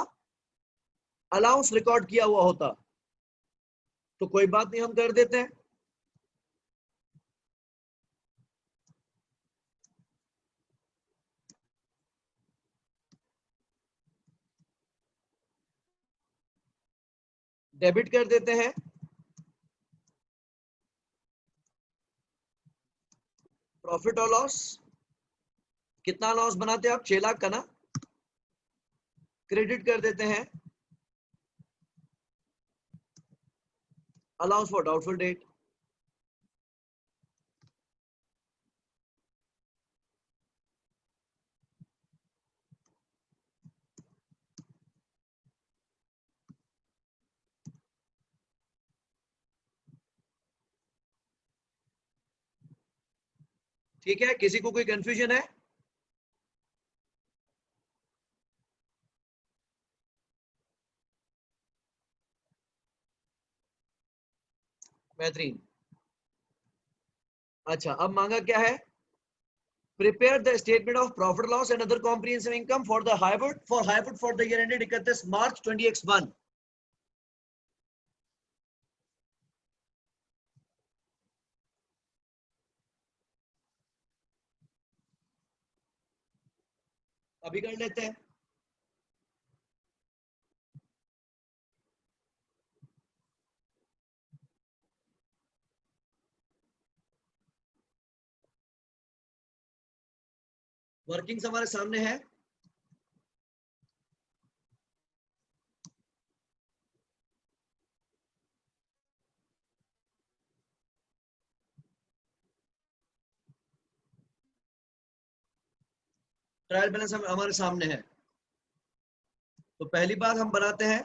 अलाउंस रिकॉर्ड किया हुआ होता। तो कोई बात नहीं, हम कर देते हैं। डेबिट कर देते हैं। प्रॉफिट और लॉस, कितना लॉस बनाते हैं आप? 6 लाख का ना। क्रेडिट कर देते हैं अलाउंस फॉर डाउटफुल डेट। ठीक है, किसी को कोई कंफ्यूजन है? बेहतरीन। अच्छा, अब मांगा क्या है? Prepare the statement of profit loss and other comprehensive income for the hybrid for the year ended 31 March 2021। अभी कर लेते हैं। वर्किंग्स हमारे सामने है। ट्रायल बैलेंस हमारे सामने है। तो पहली बात हम बनाते हैं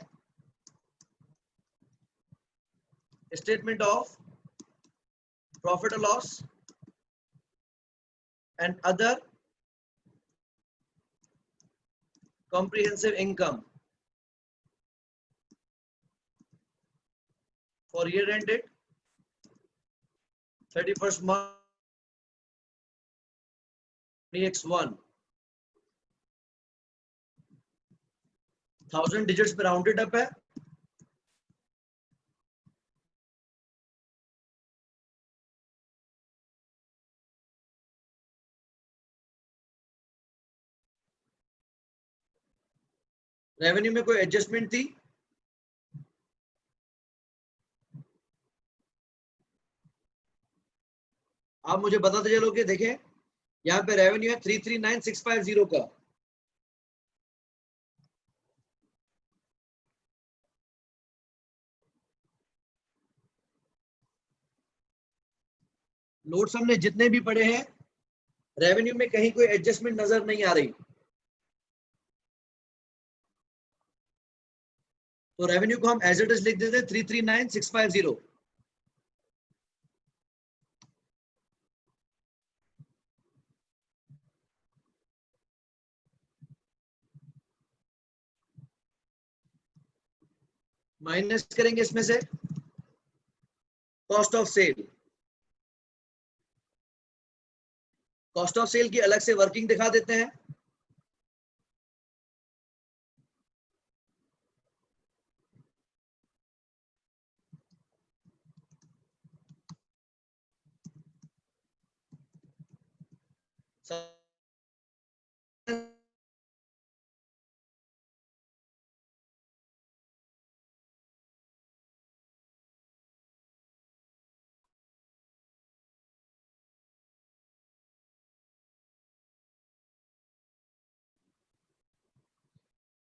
स्टेटमेंट ऑफ प्रॉफिट और loss and other comprehensive income for year ended 31 March 2021। 1000 digits पे राउंडेड अप है। रेवेन्यू में कोई एडजस्टमेंट थी? आप मुझे बताते चलोगे। देखें, यहाँ पे रेवेन्यू है 339650 का। नोट्स हमने जितने भी पढ़े हैं, रेवेन्यू में कहीं कोई एडजस्टमेंट नजर नहीं आ रही। तो रेवेन्यू को हम एज इट इज लिख देते हैं 339650। माइनस करेंगे इसमें से cost of sale. Cost of sale की अलग से वर्किंग दिखा देते हैं।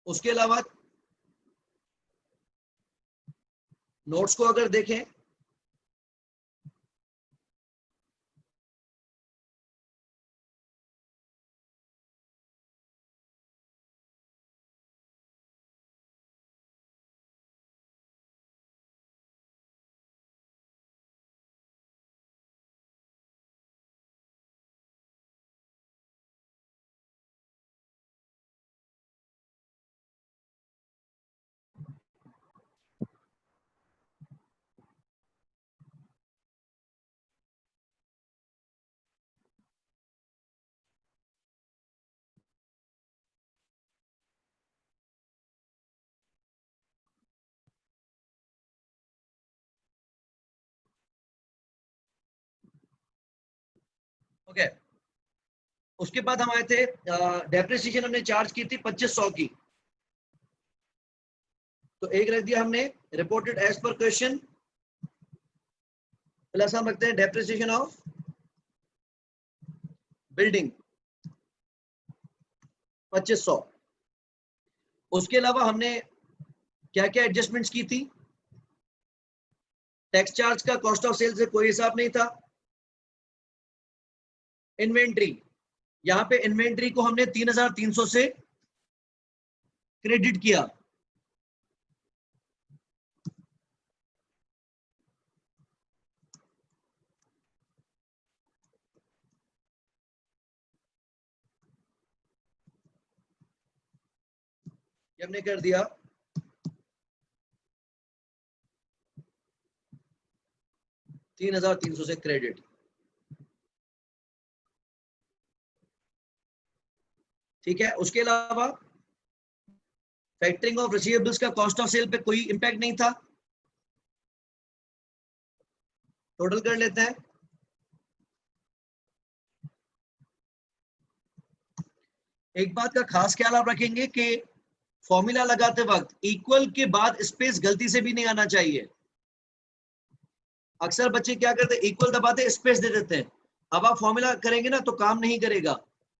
उसके अलावा नोट्स को अगर देखें, ओके, उसके बाद हम आए थे, डेप्रिसिएशन हमने चार्ज की थी 2500 की। तो एक रख दिया हमने reported as per question, plus हम रखते हैं डेप्रिसिएशन ऑफ बिल्डिंग 2500। उसके अलावा हमने क्या क्या एडजस्टमेंट्स की थी? टैक्स चार्ज का कॉस्ट ऑफ सेल से कोई हिसाब नहीं था। इन्वेंट्री, यहां पे इन्वेंट्री को हमने 3300 से क्रेडिट किया। ये हमने कर दिया। 3,300 से क्रेडिट। ठीक है, उसके अलावा फैक्टरिंग ऑफ रिसीवेबल्स का कॉस्ट ऑफ सेल पे कोई इंपैक्ट नहीं था। टोटल कर लेते हैं। एक बात का खास ख्याल आप रखेंगे कि फॉर्मूला लगाते वक्त इक्वल के बाद स्पेस गलती से भी नहीं आना चाहिए। अक्सर बच्चे क्या करते हैं, इक्वल दबाते स्पेस दे देते हैं। अब आप फॉर्मूला करेंगे ना तो काम नहीं करेगा,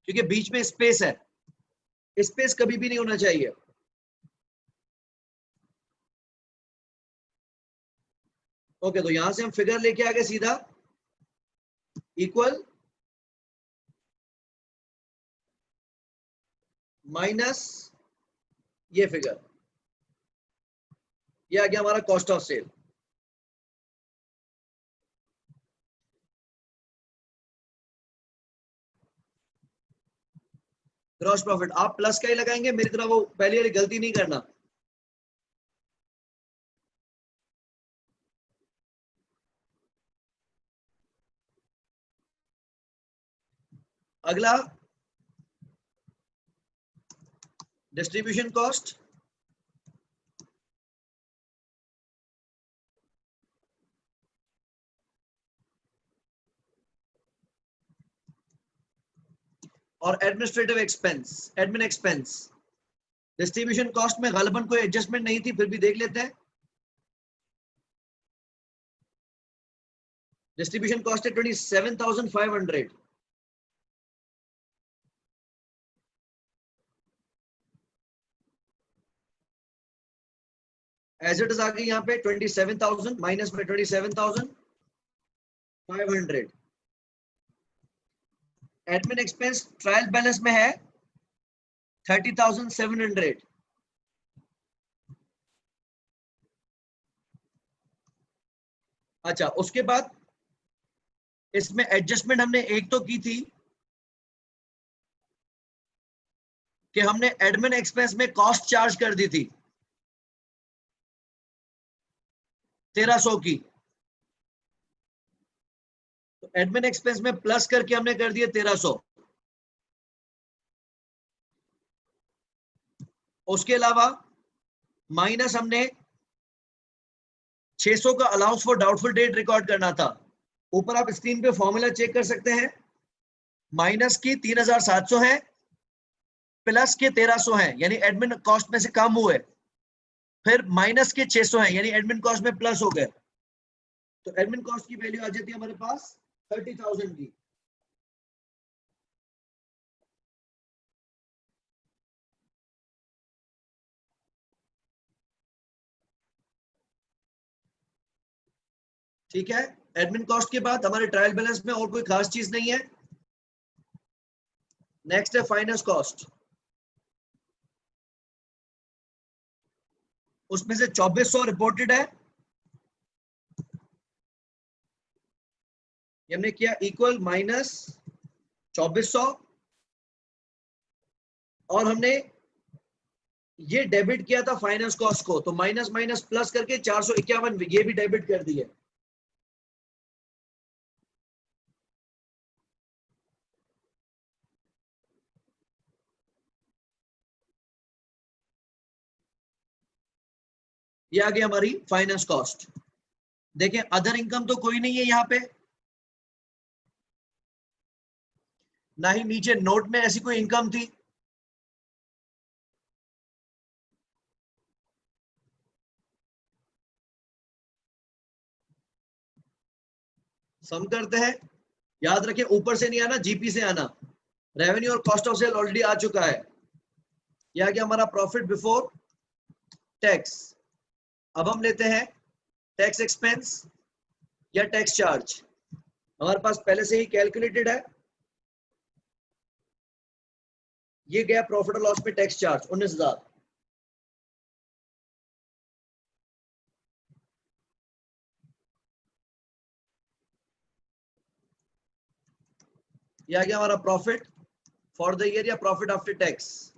क्योंकि बीच में स्पेस है। स्पेस कभी भी नहीं होना चाहिए। ओके, तो यहां से हम फिगर लेके आ गए सीधा, इक्वल माइनस ये फिगर, ये आ गया हमारा cost of sale. Gross profit आप प्लस का ही लगाएंगे, मेरी तरह वो पहली वाली गलती नहीं करना। अगला डिस्ट्रीब्यूशन कॉस्ट। और administrative expense, admin expense. Distribution cost में गलबन कोई एडजस्टमेंट नहीं थी, फिर भी देख लेते हैं। डिस्ट्रीब्यूशन कॉस्ट है 27,500। एज इट इज आ गई यहाँ पे 27,000 माइनस में 27,500। एडमिन एक्सपेंस ट्रायल बैलेंस में है 30,700। अच्छा, उसके बाद इसमें एडजस्टमेंट हमने एक तो की थी कि हमने एडमिन एक्सपेंस में कॉस्ट चार्ज कर दी थी 1,300 की। तो एडमिन एक्सपेंस में प्लस करके हमने कर दिए 1,300। उसके अलावा माइनस हमने 600 का allowance for doubtful debt record करना था। ऊपर आप स्क्रीन पे फॉर्मूला चेक कर सकते हैं। माइनस की 3,700 है, प्लस के 1,300 है, यानी एडमिन कॉस्ट में से कम हुए। फिर माइनस के 600 है, यानी एडमिन कॉस्ट में प्लस हो गए। तो एडमिन कॉस्ट की वैल्यू आ जाती है हमारे पास 30,000 की। ठीक है, एडमिन कॉस्ट के बाद हमारे ट्रायल बैलेंस में और कोई खास चीज नहीं है। नेक्स्ट है फाइनेंस कॉस्ट। उसमें से 2,400 रिपोर्टेड है। ये हमने किया इक्वल माइनस 2,400, और हमने ये डेबिट किया था फाइनेंस कॉस्ट को, तो माइनस माइनस प्लस करके 451 ये भी डेबिट कर दिए। ये आ गई हमारी फाइनेंस कॉस्ट। देखें, अदर इनकम तो कोई नहीं है यहाँ पे, ना ही नीचे नोट में ऐसी कोई इनकम थी। सम करते हैं, याद रखें ऊपर से नहीं आना, जीपी से आना। रेवेन्यू और कॉस्ट ऑफ सेल ऑलरेडी आ चुका है। यह आ गया हमारा प्रॉफिट बिफोर टैक्स। अब हम लेते हैं टैक्स एक्सपेंस या टैक्स चार्ज। हमारे पास पहले से ही कैलकुलेटेड है। ये गया प्रॉफिट और लॉस में टैक्स चार्ज 19,000। ये आ गया हमारा प्रॉफिट फॉर द ईयर या प्रॉफिट आफ्टर टैक्स।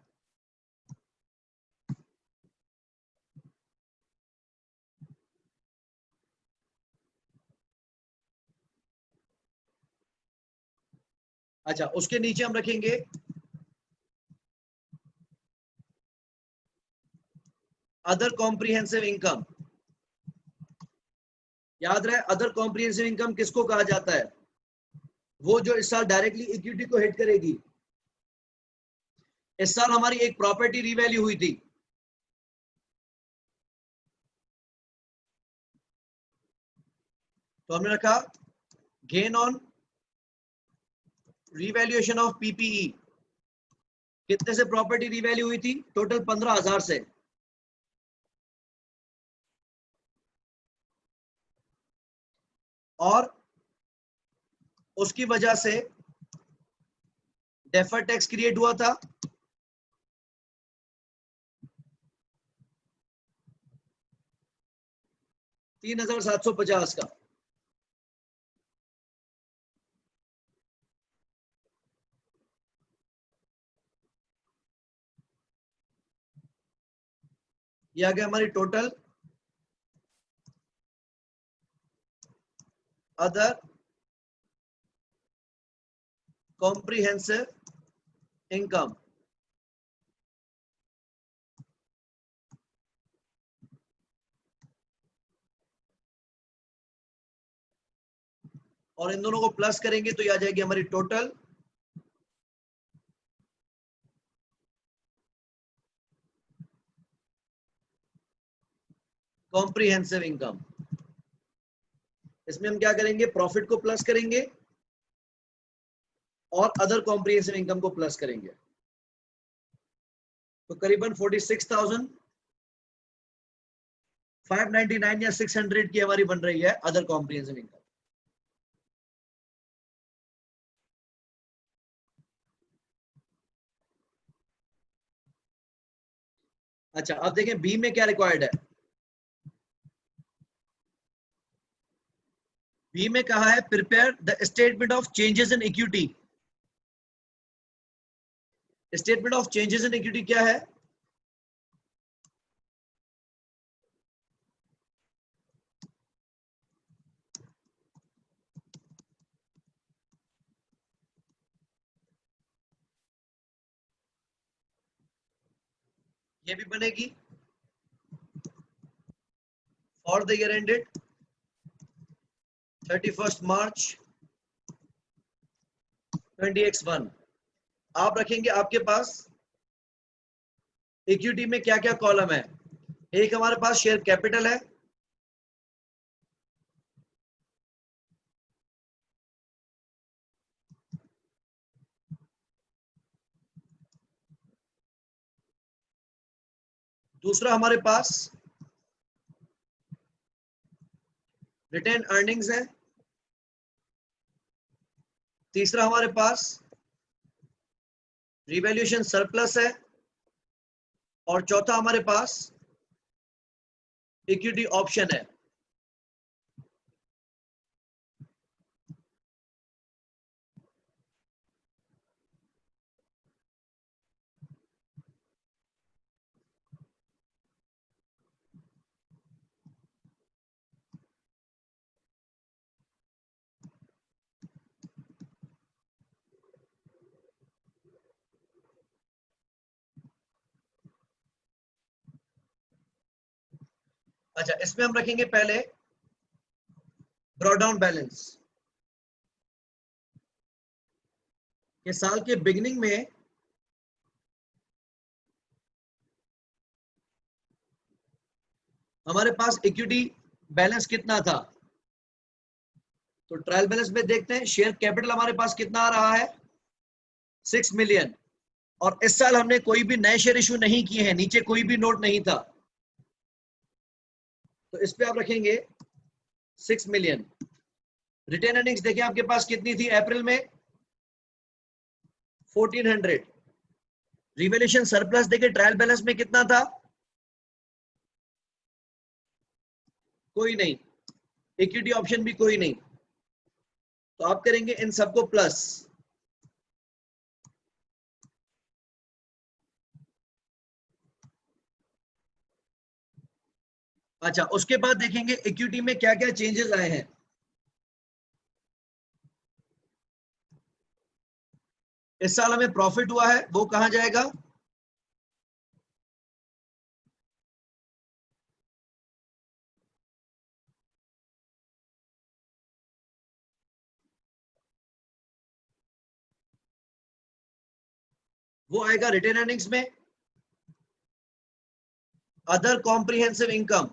अच्छा, उसके नीचे हम रखेंगे अदर कॉम्प्रिहेंसिव इनकम। याद रहे, अदर कॉम्प्रिहेंसिव इनकम किसको कहा जाता है? वो जो इस साल डायरेक्टली इक्विटी को हिट करेगी। इस साल हमारी एक प्रॉपर्टी रीवैल्यू हुई थी, तो हमने रखा gain on revaluation of PPE. कितने से प्रॉपर्टी रीवैल्यू हुई थी? टोटल 15,000 से। और उसकी वजह से डेफर्ड टैक्स क्रिएट हुआ था, 3,750 का। ये आ गया हमारी टोटल अदर कॉम्प्रिहेंसिव इनकम। और इन दोनों को प्लस करेंगे तो ये आ जाएगी हमारी टोटल कॉम्प्रिहेंसिव इनकम। इसमें हम क्या करेंगे? प्रॉफिट को प्लस करेंगे और अदर कॉम्प्रिहेंसिव इनकम को प्लस करेंगे, तो करीबन 46,599 या 600 की हमारी बन रही है अदर कॉम्प्रिहेंसिव इनकम। अच्छा, अब देखें बी में क्या रिक्वायर्ड है। बी में कहा है prepare the statement of changes in equity. Statement of changes in equity क्या है? ये भी बनेगी for the year ended 31 March 20x1। आप रखेंगे आपके पास इक्विटी में क्या क्या कॉलम है। एक हमारे पास शेयर कैपिटल है, दूसरा हमारे पास रिटेन अर्निंग्स है, तीसरा हमारे पास रिवैल्यूएशन सरप्लस है, और चौथा हमारे पास इक्विटी ऑप्शन है। अच्छा, इसमें हम रखेंगे पहले ड्रॉडाउन बैलेंस। कि साल के बिगिनिंग में हमारे पास इक्विटी बैलेंस कितना था। तो ट्रायल बैलेंस में देखते हैं शेयर कैपिटल हमारे पास कितना आ रहा है, 6 मिलियन। और इस साल हमने कोई भी नए शेयर इशू नहीं किए हैं, नीचे कोई भी नोट नहीं था, तो इस पे आप रखेंगे 6 मिलियन। रिटेन अर्निंग्स देखें आपके पास कितनी थी अप्रैल में, 1400। रिवैल्यूएशन सरप्लस देखें ट्रायल बैलेंस में कितना था, कोई नहीं। इक्विटी ऑप्शन भी कोई नहीं, तो आप करेंगे इन सबको प्लस। अच्छा, उसके बाद देखेंगे इक्विटी में क्या क्या चेंजेस आए हैं। इस साल हमें प्रॉफिट हुआ है, वो कहां जाएगा? वो आएगा रिटेन अर्निंग्स में, अदर कॉम्प्रिहेंसिव इनकम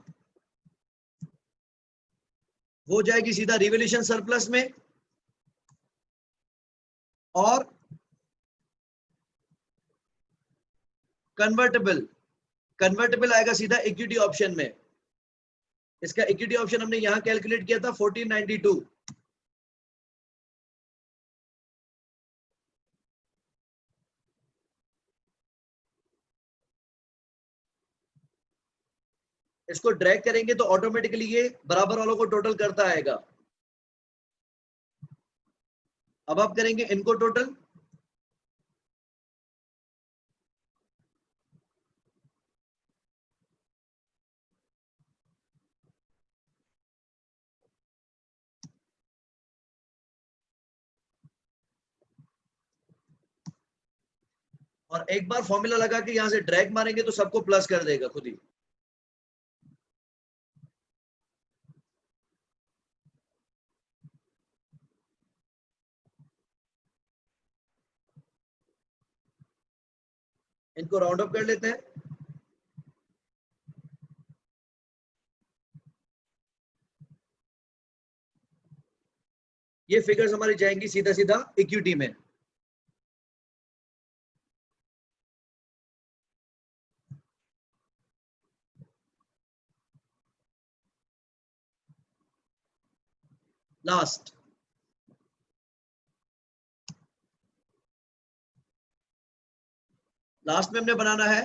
वो जाएगी सीधा रिवैल्यूएशन सरप्लस में, और कन्वर्टेबल कन्वर्टेबल आएगा सीधा इक्विटी ऑप्शन में। इसका इक्विटी ऑप्शन हमने यहां कैलकुलेट किया था 1492। इसको ड्रैग करेंगे तो ऑटोमेटिकली ये बराबर वालों को टोटल करता आएगा। अब आप करेंगे इनको टोटल, और एक बार फॉर्मूला लगा के यहां से ड्रैग मारेंगे तो सबको प्लस कर देगा खुद ही। इनको राउंड अप कर लेते हैं। ये फिगर्स हमारी जाएंगी सीधा सीधा इक्विटी में। लास्ट में हमने बनाना है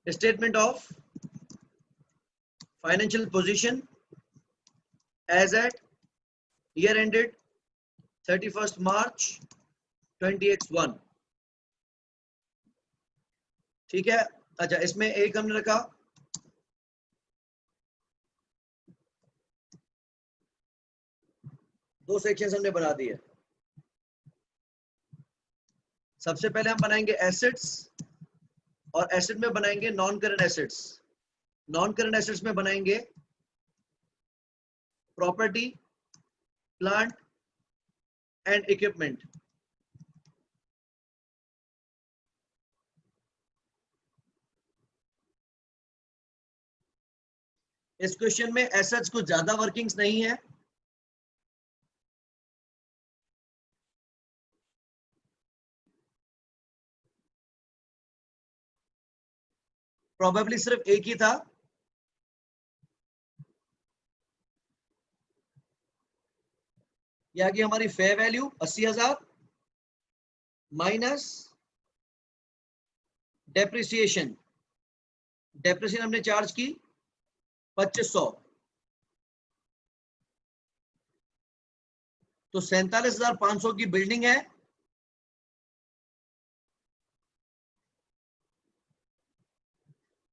statement of financial position as at year ended 31 March 2021। ठीक है। अच्छा, इसमें एक हमने रखा दो सेक्शंस हमने बना दिए। सबसे पहले हम बनाएंगे एसेट्स, और एसेट में बनाएंगे non current assets. Non current assets में बनाएंगे प्रॉपर्टी, प्लांट एंड इक्विपमेंट। इस क्वेश्चन में एसेट्स कुछ ज्यादा वर्किंग्स नहीं है, प्रोबेबली सिर्फ एक ही था। यह कि हमारी fair value 80,000 minus depreciation. Depreciation हमने चार्ज की 2500, तो 47,500 की बिल्डिंग है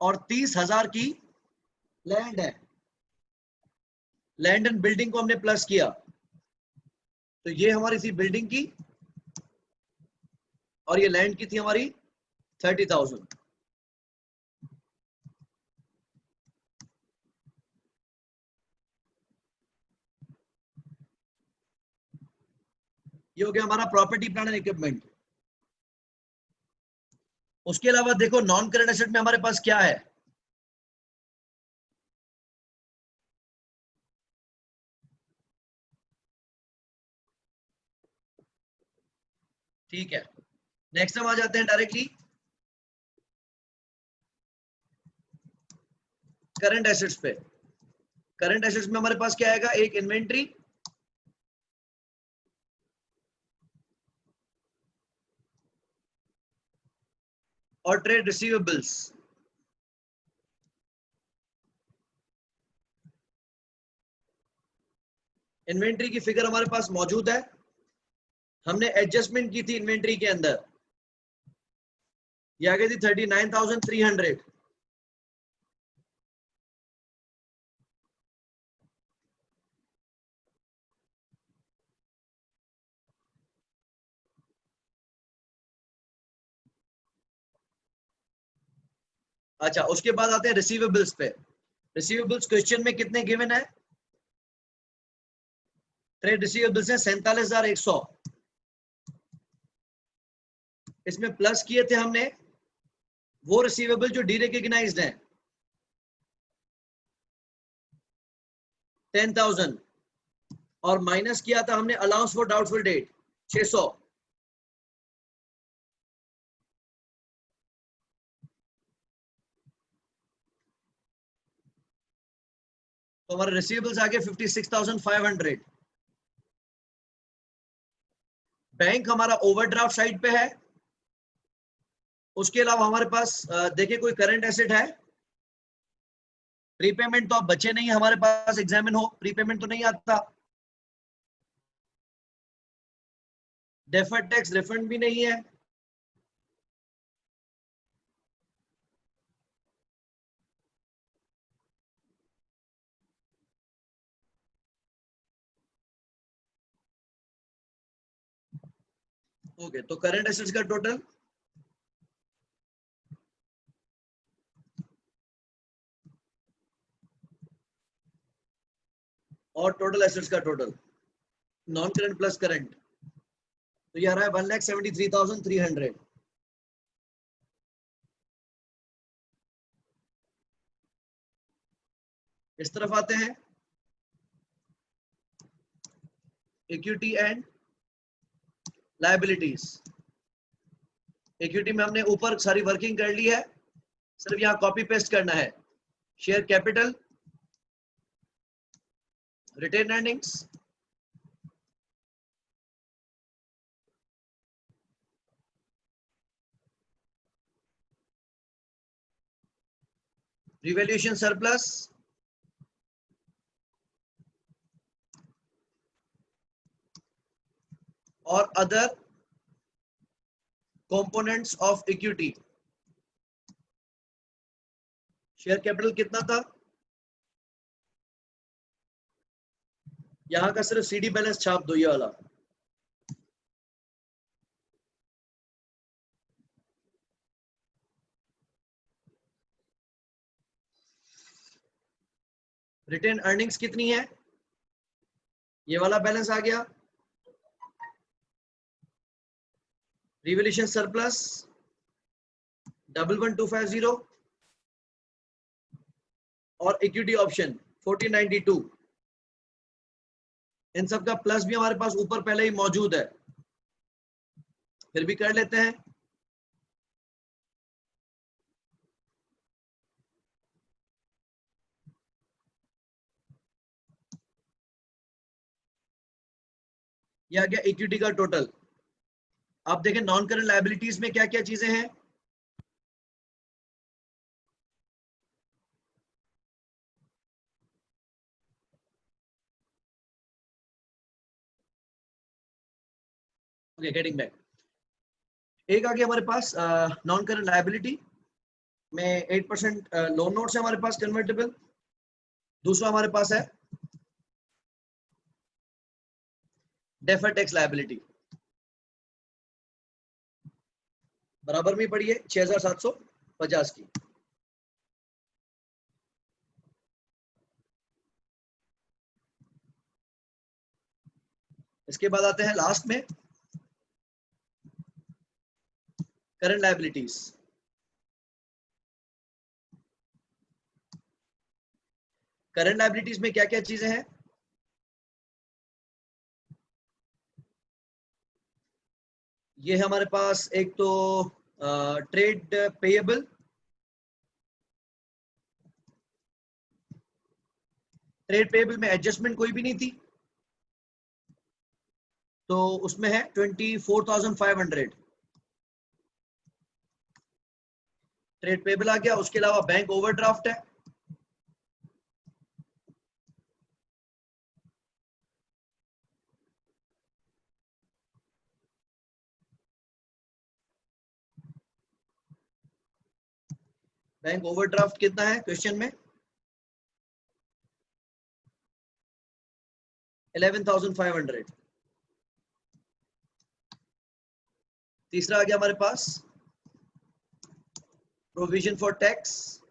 और 30,000 की लैंड है। लैंड एंड बिल्डिंग को हमने प्लस किया, तो ये हमारी थी बिल्डिंग की और ये लैंड की थी हमारी 30,000। ये हो गया हमारा प्रॉपर्टी, प्लांट एंड इक्विपमेंट। उसके अलावा देखो नॉन करंट एसेट में हमारे पास क्या है। ठीक है, नेक्स्ट हम आ जाते हैं डायरेक्टली करंट एसेट्स पे। करंट एसेट्स में हमारे पास क्या आएगा? एक इन्वेंट्री, और ट्रेड रिसीवेबल्स। इन्वेंट्री की फिगर हमारे पास मौजूद है, हमने एडजस्टमेंट की थी इन्वेंट्री के अंदर, ये आ गई थी 39,300। अच्छा, उसके बाद आते हैं रिसीवेबल्स पे। रिसीवेबल्स क्वेश्चन में कितने गिवन है? ट्रेड रिसीवेबल्स है 47,100। इसमें प्लस किए थे हमने वो रिसीवेबल जो डीरेकग्नाइज्ड है 10,000, और माइनस किया था हमने अलाउंस फॉर डाउटफुल डेट 600। तो हमारे रिसीवेबल्स आ गए 56,500। बैंक हमारा ओवरड्राफ्ट साइड पे है। उसके अलावा हमारे पास देखिए कोई करंट एसेट है? प्रीपेमेंट तो अब बचे नहीं हमारे पास, एग्जामिन हो प्रीपेमेंट तो नहीं आता। डेफर्ड टैक्स रिफंड भी नहीं है। ओके, तो करंट एसेट्स का टोटल और टोटल एसेट्स का total non current plus current, तो ये आ रहा है 1,73,300। इस तरफ आते हैं इक्विटी एंड लायबिलिटीज। इक्विटी में हमने ऊपर सारी वर्किंग कर ली है, सिर्फ यहां कॉपी पेस्ट करना है। Share capital, retained earnings, revaluation surplus, और other components of equity. Share capital कितना था? यहां का सिर्फ सीडी बैलेंस छाप दो, ये वाला। रिटेन अर्निंग्स कितनी है? ये वाला बैलेंस आ गया। रिवैल्यूएशन सरप्लस 11250 और इक्विटी ऑप्शन 1492। इन सब का प्लस भी हमारे पास ऊपर पहले ही मौजूद है, फिर भी कर लेते हैं। ये आ गया इक्विटी का टोटल। आप देखें नॉन करंट लायबिलिटीज में क्या क्या चीजें हैं। Okay, getting back. एक आ गया हमारे पास नॉन करंट लायबिलिटी में 8% लोन नोट्स है हमारे पास कन्वर्टेबल। दूसरा हमारे पास है डेफर्ड टैक्स लायबिलिटी, बराबर में पड़ी है 6,750 की। इसके बाद आते हैं लास्ट में करंट लायबिलिटीज। करंट लायबिलिटीज में क्या क्या चीजें हैं? ये है हमारे पास एक तो ट्रेड पेएबल, ट्रेड पेएबल में एडजस्टमेंट कोई भी नहीं थी, तो उसमें है 24,500 ट्रेड पेएबल आ गया। उसके अलावा बैंक ओवरड्राफ्ट है, बैंक ओवरड्राफ्ट कितना है क्वेश्चन में? 11,500। तीसरा आ गया हमारे पास प्रोविजन फॉर टैक्स,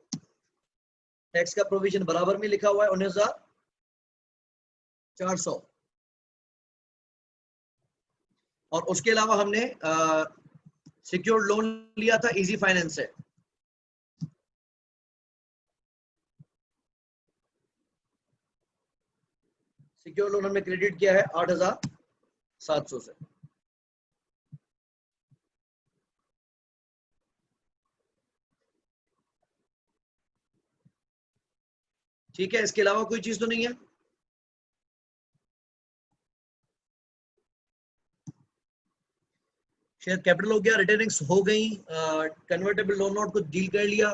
टैक्स का प्रोविजन बराबर में लिखा हुआ है 19,400। और उसके अलावा हमने सिक्योर्ड लोन लिया था इजी फाइनेंस से। सिक्योर्ड लोन हमने क्रेडिट किया है 8,700 से। ठीक है, इसके अलावा कोई चीज तो नहीं है? शेयर कैपिटल हो गया, रिटर्निंग्स हो गई, कन्वर्टेबल लोन नोट को डील कर लिया,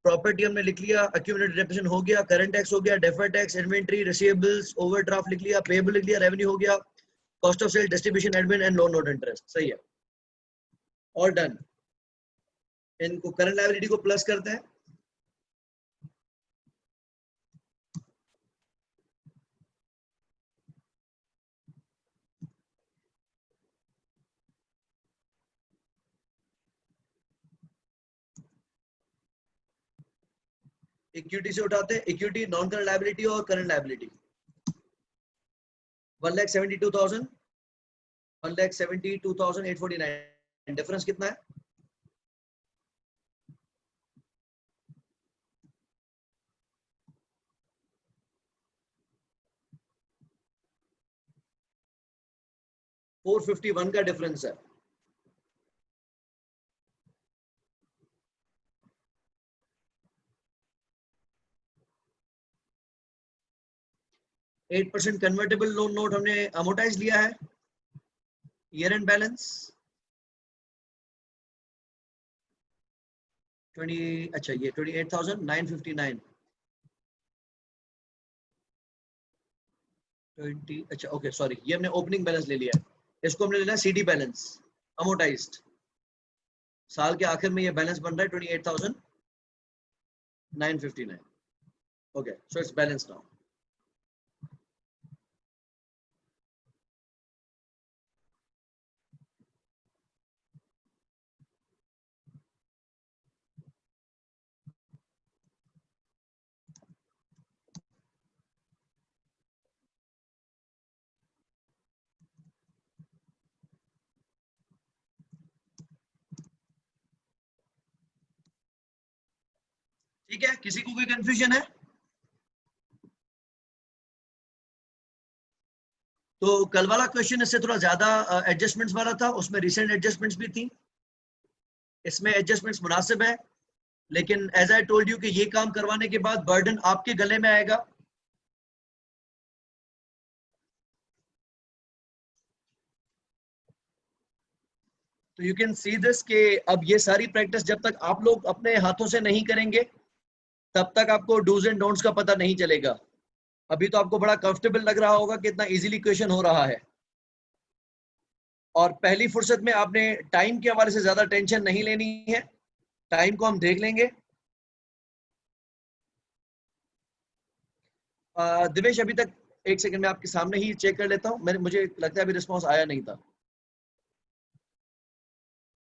प्रॉपर्टी हमने लिख लिया, एक्यूमुलेटेड डेप्रिसिएशन हो गया, करंट टैक्स हो गया, deferred tax, inventory, receivables, overdraft लिख लिया, पेएबल लिख लिया, रेवेन्यू हो गया, cost of sale, distribution, admin and loan note interest. सही है, ऑल डन। इनको करंट लायबिलिटी को प्लस करते हैं। इक्विटी से उठाते हैं, इक्विटी, नॉन करंट लायबिलिटी और करंट लायबिलिटी। 1,72,000, 1,72,849। डिफरेंस कितना है? $451 का डिफरेंस है। एट % कन्वर्टेबल लोन नोट हमने अमोटाइज लिया है। ईयर एंड बैलेंस 20, अच्छा ये 28,959। 20, अच्छा ओके सॉरी, ये हमने ओपनिंग बैलेंस ले लिया है। इसको हमने लेना सीडी बैलेंस अमोटाइज्ड। साल के आखिर में ये बैलेंस बन रहा है 28,959। Okay, so it's balance now. ठीक है, किसी को कोई कंफ्यूजन है? तो कल वाला क्वेश्चन इससे थोड़ा ज्यादा एडजस्टमेंट्स वाला था, उसमें रिसेंट एडजस्टमेंट्स भी थी। इसमें एडजस्टमेंट्स मुनासिब है, लेकिन एज आई टोल्ड यू कि ये काम करवाने के बाद बर्डन आपके गले में आएगा। तो यू कैन सी दिस कि अब ये सारी प्रैक्टिस जब तक आप लोग अपने हाथों से नहीं करेंगे तब तक आपको डूज एंड डोंट्स का पता नहीं चलेगा। अभी तो आपको बड़ा कंफर्टेबल लग रहा होगा कि इतना इजीली क्वेश्चन हो रहा है, और पहली फुर्सत में आपने टाइम के हवाले से ज्यादा टेंशन नहीं लेनी है। टाइम को हम देख लेंगे। दिवेश, अभी तक एक सेकंड में आपके सामने ही चेक कर लेता हूं। मुझे लगता है अभी रिस्पॉन्स आया नहीं था।